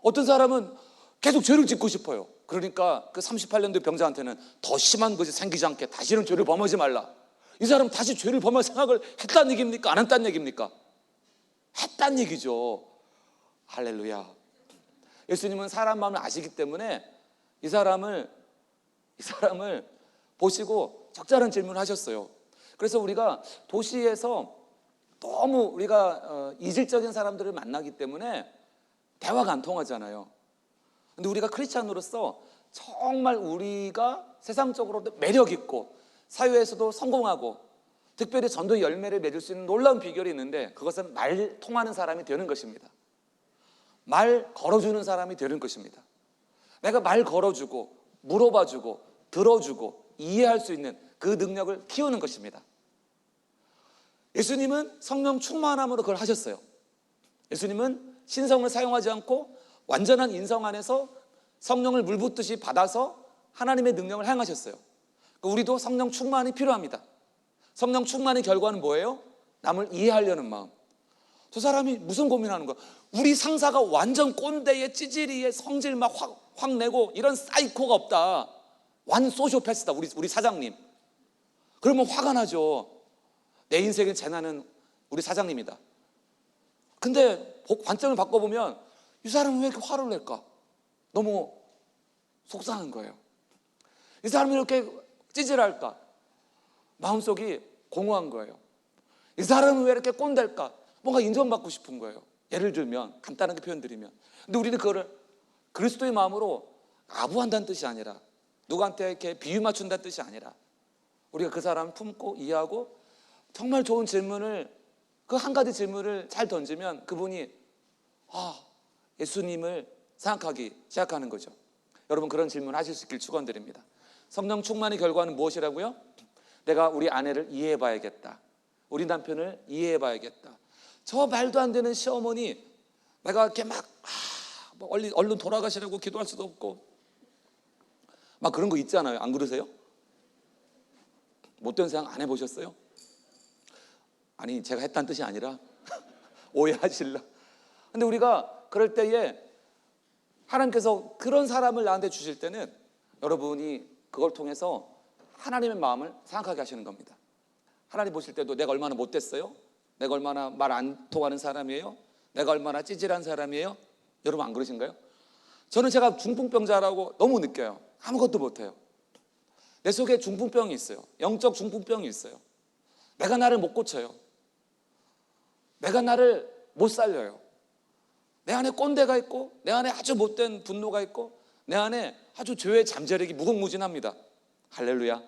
어떤 사람은 계속 죄를 짓고 싶어요. 그러니까 그 38년도 병자한테는 더 심한 것이 생기지 않게 다시는 죄를 범하지 말라. 이 사람 다시 죄를 범할 생각을 했다는 얘기입니까? 안 했다는 얘기입니까? 했다는 얘기죠. 할렐루야. 예수님은 사람 마음을 아시기 때문에 이 사람을 보시고 적절한 질문을 하셨어요. 그래서 우리가 도시에서 너무 우리가 이질적인 사람들을 만나기 때문에 대화가 안 통하잖아요. 근데 우리가 크리스찬으로서 정말 우리가 세상적으로도 매력 있고 사회에서도 성공하고 특별히 전도의 열매를 맺을 수 있는 놀라운 비결이 있는데 그것은 말 통하는 사람이 되는 것입니다. 말 걸어주는 사람이 되는 것입니다. 내가 말 걸어주고 물어봐주고 들어주고 이해할 수 있는 그 능력을 키우는 것입니다. 예수님은 성령 충만함으로 그걸 하셨어요. 예수님은 신성을 사용하지 않고 완전한 인성 안에서 성령을 물 붓듯이 받아서 하나님의 능력을 행하셨어요. 우리도 성령 충만이 필요합니다. 성령 충만의 결과는 뭐예요? 남을 이해하려는 마음. 저 사람이 무슨 고민하는 거야? 우리 상사가 완전 꼰대에 찌질이에 성질 막 확 내고 이런 사이코가 없다. 완 소시오패스다 우리 사장님. 그러면 화가 나죠. 내 인생의 재난은 우리 사장님이다. 근데 관점을 바꿔보면 이 사람은 왜 이렇게 화를 낼까? 너무 속상한 거예요. 이 사람이 이렇게 찌질할까? 마음속이 공허한 거예요. 이 사람은 왜 이렇게 꼰댈까? 뭔가 인정받고 싶은 거예요. 예를 들면 간단하게 표현드리면, 근데 우리는 그거를 그리스도의 마음으로 아부한다는 뜻이 아니라 누구한테 이렇게 비유 맞춘다는 뜻이 아니라 우리가 그 사람을 품고 이해하고 정말 좋은 질문을 그 한 가지 질문을 잘 던지면 그분이 예수님을 생각하기 시작하는 거죠. 여러분 그런 질문 하실 수 있길 축원드립니다. 성령 충만의 결과는 무엇이라고요? 내가 우리 아내를 이해해 봐야겠다. 우리 남편을 이해해 봐야겠다. 저 말도 안 되는 시어머니 내가 이렇게 뭐 얼른 돌아가시라고 기도할 수도 없고 막 그런 거 있잖아요. 안 그러세요? 못된 생각 안 해보셨어요? 아니 제가 했다는 뜻이 아니라 오해하실라. 근데 우리가 그럴 때에 하나님께서 그런 사람을 나한테 주실 때는 여러분이 그걸 통해서 하나님의 마음을 생각하게 하시는 겁니다. 하나님 보실 때도 내가 얼마나 못됐어요? 내가 얼마나 말 안 통하는 사람이에요? 내가 얼마나 찌질한 사람이에요? 여러분 안 그러신가요? 저는 제가 중풍병자라고 너무 느껴요. 아무것도 못해요. 내 속에 중풍병이 있어요. 영적 중풍병이 있어요. 내가 나를 못 고쳐요. 내가 나를 못 살려요. 내 안에 꼰대가 있고 내 안에 아주 못된 분노가 있고 내 안에 아주 죄의 잠재력이 무궁무진합니다. 할렐루야.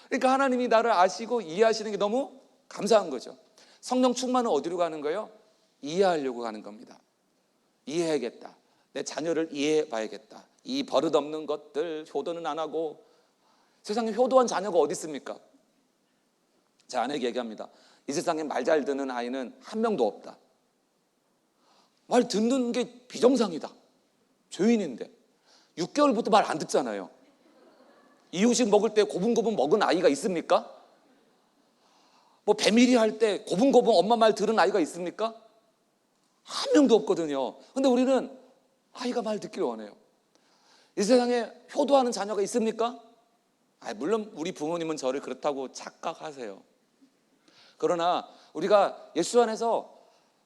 그러니까 하나님이 나를 아시고 이해하시는 게 너무 감사한 거죠. 성령 충만은 어디로 가는 거예요? 이해하려고 가는 겁니다. 이해해야겠다. 내 자녀를 이해해 봐야겠다. 이 버릇없는 것들 효도는 안 하고. 세상에 효도한 자녀가 어디 있습니까? 제 아내에게 얘기합니다. 이 세상에 말 잘 듣는 아이는 한 명도 없다. 말 듣는 게 비정상이다. 죄인인데 6개월부터 말 안 듣잖아요. 이유식 먹을 때 고분고분 먹은 아이가 있습니까? 뭐 배밀이 할 때 고분고분 엄마 말 들은 아이가 있습니까? 한 명도 없거든요. 근데 우리는 아이가 말 듣기를 원해요. 이 세상에 효도하는 자녀가 있습니까? 물론 우리 부모님은 저를 그렇다고 착각하세요. 그러나 우리가 예수 안에서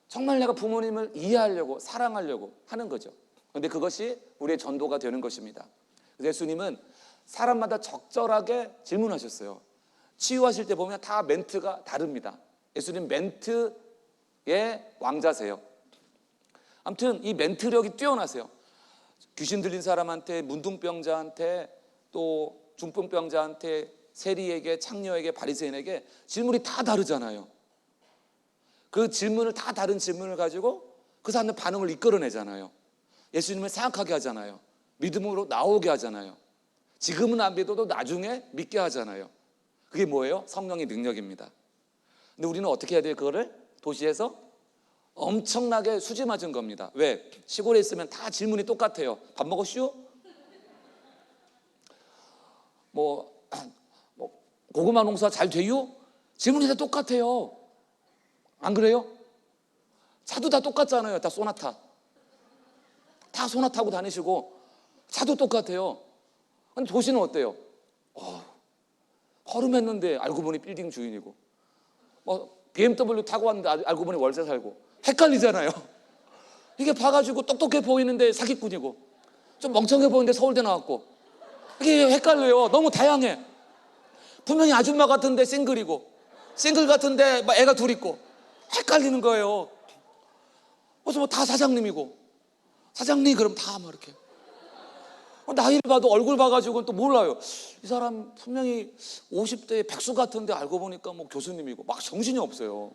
정말 내가 부모님을 이해하려고 사랑하려고 하는 거죠. 그런데 그것이 우리의 전도가 되는 것입니다. 예수님은 사람마다 적절하게 질문하셨어요. 치유하실 때 보면 다 멘트가 다릅니다. 예수님 멘트의 왕자세요. 아무튼 이 멘트력이 뛰어나세요. 귀신 들린 사람한테, 문둥병자한테, 또 중풍병자한테, 세리에게, 창녀에게, 바리새인에게 질문이 다 다르잖아요. 그 질문을 다 다른 질문을 가지고 그 사람의 반응을 이끌어내잖아요. 예수님을 생각하게 하잖아요. 믿음으로 나오게 하잖아요. 지금은 안 믿어도 나중에 믿게 하잖아요. 그게 뭐예요? 성령의 능력입니다. 근데 우리는 어떻게 해야 돼요? 그거를 도시에서 엄청나게 수지 맞은 겁니다. 왜? 시골에 있으면 다 질문이 똑같아요. 밥 먹었슈? 뭐 고구마 농사 잘 돼요? 질문이 다 똑같아요. 안 그래요? 차도 다 똑같잖아요. 다 소나타. 다 소나타고 다니시고 차도 똑같아요. 근데 도시는 어때요? 허름했는데 알고 보니 빌딩 주인이고, BMW 타고 왔는데 알고 보니 월세 살고. 헷갈리잖아요. 이게 봐가지고 똑똑해 보이는데 사기꾼이고, 좀 멍청해 보이는데 서울대 나왔고. 이게 헷갈려요. 너무 다양해. 분명히 아줌마 같은데 싱글이고, 싱글 같은데 막 애가 둘 있고. 헷갈리는 거예요. 그래서 뭐 다 사장님이고, 사장님 그럼 다 막 이렇게. 나이를 봐도 얼굴 봐가지고는 또 몰라요. 이 사람 분명히 50대 백수 같은데 알고 보니까 뭐 교수님이고, 막 정신이 없어요.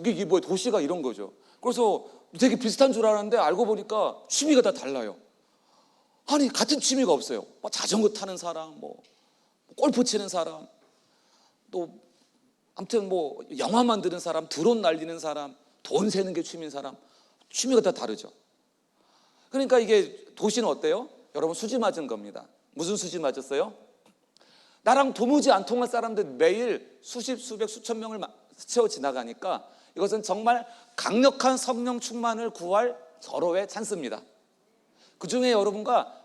이게 뭐 도시가 이런 거죠. 그래서 되게 비슷한 줄 알았는데 알고 보니까 취미가 다 달라요. 아니 같은 취미가 없어요. 뭐 자전거 타는 사람, 뭐 골프 치는 사람, 또 아무튼 뭐 영화 만드는 사람, 드론 날리는 사람, 돈 세는 게 취미인 사람, 취미가 다 다르죠. 그러니까 이게 도시는 어때요? 여러분 수지 맞은 겁니다. 무슨 수지 맞았어요? 나랑 도무지 안 통할 사람들 매일 수십, 수백, 수천 명을 스쳐 지나가니까 이것은 정말 강력한 성령 충만을 구할 절호의 찬스입니다. 그 중에 여러분과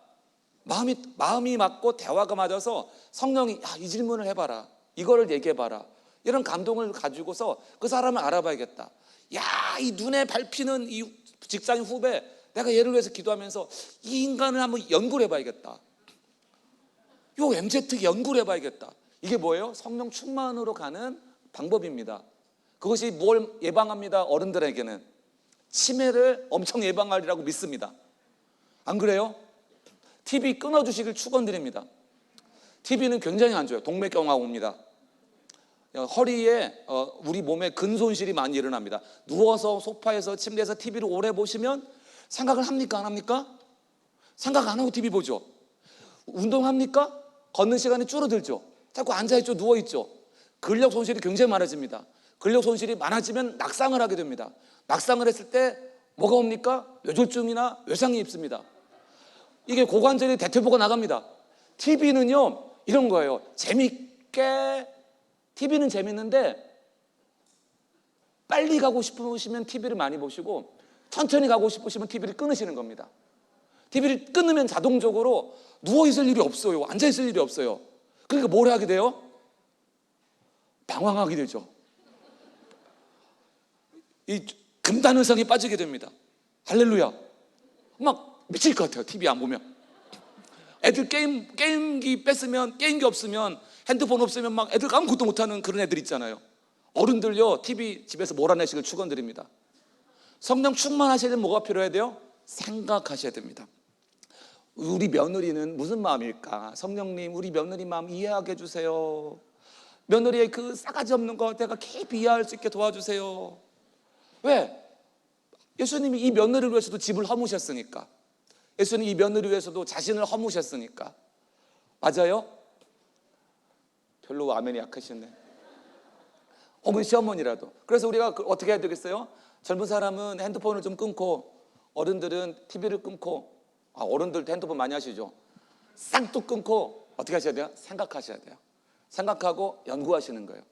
마음이 맞고 대화가 맞아서 성령이 이 질문을 해봐라, 이거를 얘기해봐라, 이런 감동을 가지고서 그 사람을 알아봐야겠다. 이 눈에 밟히는 이 직장인 후배, 내가 얘를 위해서 기도하면서 이 인간을 한번 연구를 해봐야겠다. 요 MZ 연구를 해봐야겠다. 이게 뭐예요? 성령 충만으로 가는 방법입니다. 그것이 뭘 예방합니다? 어른들에게는 치매를 엄청 예방하리라고 믿습니다. 안 그래요? TV 끊어주시길 축원드립니다. TV는 굉장히 안 좋아요. 동맥경화 옵니다. 허리에 우리 몸에 근손실이 많이 일어납니다. 누워서 소파에서 침대에서 TV를 오래 보시면 생각을 합니까? 안 합니까? 생각 안 하고 TV 보죠. 운동합니까? 걷는 시간이 줄어들죠. 자꾸 앉아있죠. 누워있죠. 근력 손실이 굉장히 많아집니다. 근력 손실이 많아지면 낙상을 하게 됩니다. 낙상을 했을 때 뭐가 옵니까? 뇌졸중이나 외상이 입습니다. 이게 고관절이 대퇴보가 나갑니다. TV는요 이런 거예요. 재밌게, TV는 재밌는데 빨리 가고 싶으시면 TV를 많이 보시고, 천천히 가고 싶으시면 TV를 끊으시는 겁니다. TV를 끊으면 자동적으로 누워있을 일이 없어요. 앉아있을 일이 없어요. 그러니까 뭘 하게 돼요? 방황하게 되죠. 이 금단현상에 빠지게 됩니다. 할렐루야. 막 미칠 것 같아요. TV 안 보면. 애들 게임기 뺐으면, 게임기 없으면, 핸드폰 없으면 막 애들 아무것도 못하는 그런 애들 있잖아요. 어른들요 TV 집에서 몰아내시길 축원드립니다. 성령 충만하셔야 되면 뭐가 필요해야 돼요? 생각하셔야 됩니다. 우리 며느리는 무슨 마음일까? 성령님, 우리 며느리 마음 이해하게 해주세요. 며느리의 그 싸가지 없는 거 내가 깊이 이해할 수 있게 도와주세요. 왜? 예수님이 이 며느리를 위해서도 집을 허무셨으니까. 예수님 이 며느리를 위해서도 자신을 허무셨으니까. 맞아요? 별로 아멘이 약하시네. 혹은 시어머니라도. 그래서 우리가 어떻게 해야 되겠어요? 젊은 사람은 핸드폰을 좀 끊고, 어른들은 TV를 끊고, 어른들도 핸드폰 많이 하시죠. 쌍뚝 끊고 어떻게 하셔야 돼요? 생각하셔야 돼요. 생각하고 연구하시는 거예요.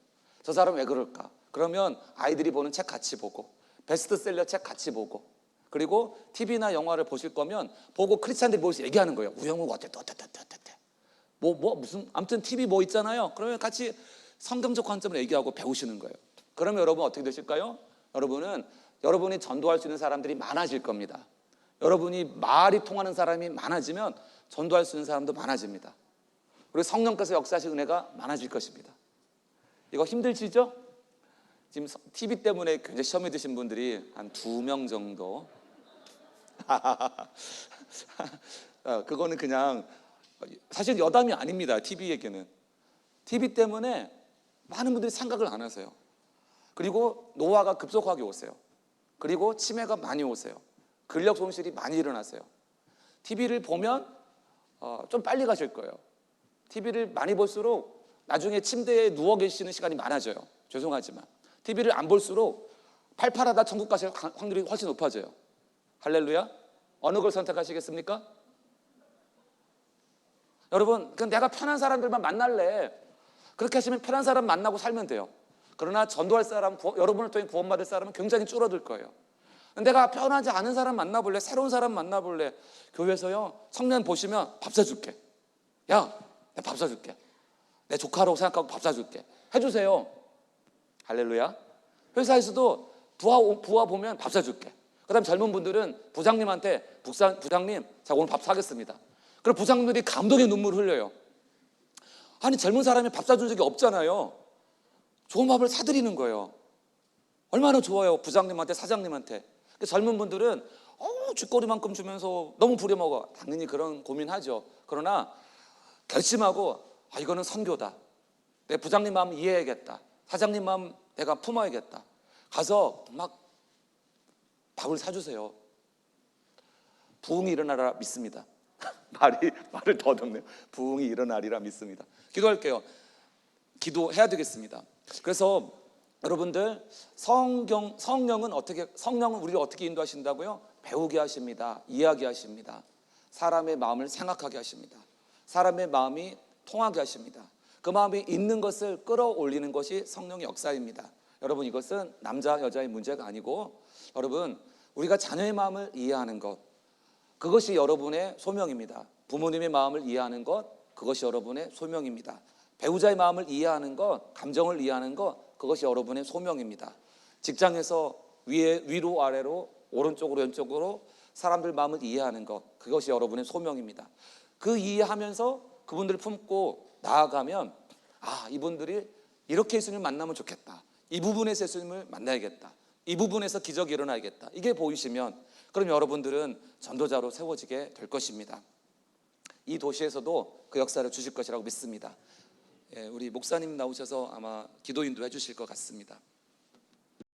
저 사람 왜 그럴까? 그러면 아이들이 보는 책 같이 보고, 베스트셀러 책 같이 보고, 그리고 TV나 영화를 보실 거면 보고 크리스찬들이 모여서 얘기하는 거예요. 우영우가 어땠대. 무슨 아무튼 TV 뭐 있잖아요. 그러면 같이 성경적 관점으로 얘기하고 배우시는 거예요. 그러면 여러분 어떻게 되실까요? 여러분이 전도할 수 있는 사람들이 많아질 겁니다. 여러분이 말이 통하는 사람이 많아지면 전도할 수 있는 사람도 많아집니다. 그리고 성령께서 역사하실 은혜가 많아질 것입니다. 이거 힘드시죠? 지금 TV 때문에 굉장히 시험에 드신 분들이 한 2명 정도. 그거는 그냥 사실 여담이 아닙니다. TV 얘기는. TV 때문에 많은 분들이 생각을 안 하세요. 그리고 노화가 급속하게 오세요. 그리고 치매가 많이 오세요. 근력 손실이 많이 일어나세요. TV를 보면 좀 빨리 가실 거예요. TV를 많이 볼수록 나중에 침대에 누워 계시는 시간이 많아져요. 죄송하지만 TV를 안 볼수록 팔팔하다 천국 가실 확률이 훨씬 높아져요. 할렐루야. 어느 걸 선택하시겠습니까? 여러분, 그냥 내가 편한 사람들만 만날래. 그렇게 하시면 편한 사람 만나고 살면 돼요. 그러나 전도할 사람, 여러분을 통해 구원받을 사람은 굉장히 줄어들 거예요. 내가 편하지 않은 사람 만나볼래? 새로운 사람 만나볼래? 교회에서요, 청년 보시면 밥 사줄게. 야, 내가 밥 사줄게. 내 조카라고 생각하고 밥 사줄게. 해주세요. 할렐루야. 회사에서도 부하 보면 밥 사줄게. 그 다음 젊은 분들은 부장님한테 부장님, 자 오늘 밥 사겠습니다. 그럼 부장님들이 감동의 눈물을 흘려요. 아니 젊은 사람이 밥 사준 적이 없잖아요. 좋은 밥을 사드리는 거예요. 얼마나 좋아요. 부장님한테, 사장님한테. 젊은 분들은 쥐꼬리만큼 주면서 너무 부려먹어. 당연히 그런 고민하죠. 그러나 결심하고 이거는 선교다. 내 부장님 마음 이해해야겠다. 사장님 마음 내가 품어야겠다. 가서 막 밥을 사주세요. 부흥이 일어나라 믿습니다. 말을 더듬네요. 부흥이 일어나리라 믿습니다. 기도할게요. 기도해야 되겠습니다. 그래서 여러분들 성령은 우리를 어떻게 인도하신다고요? 배우게 하십니다. 이야기하십니다. 사람의 마음을 생각하게 하십니다. 사람의 마음이 통하게 하십니다. 그 마음이 있는 것을 끌어올리는 것이 성령의 역사입니다. 여러분 이것은 남자 여자의 문제가 아니고 여러분 우리가 자녀의 마음을 이해하는 것 그것이 여러분의 소명입니다. 부모님의 마음을 이해하는 것 그것이 여러분의 소명입니다. 배우자의 마음을 이해하는 것 감정을 이해하는 것 그것이 여러분의 소명입니다. 직장에서 위로 아래로 오른쪽으로 왼쪽으로 사람들 마음을 이해하는 것 그것이 여러분의 소명입니다. 그 이해하면서 그분들을 품고 나아가면 이분들이 이렇게 예수님을 만나면 좋겠다. 이 부분에서 예수님을 만나야겠다. 이 부분에서 기적이 일어나야겠다. 이게 보이시면 그럼 여러분들은 전도자로 세워지게 될 것입니다. 이 도시에서도 그 역사를 주실 것이라고 믿습니다. 우리 목사님 나오셔서 아마 기도 인도해 주실 것 같습니다.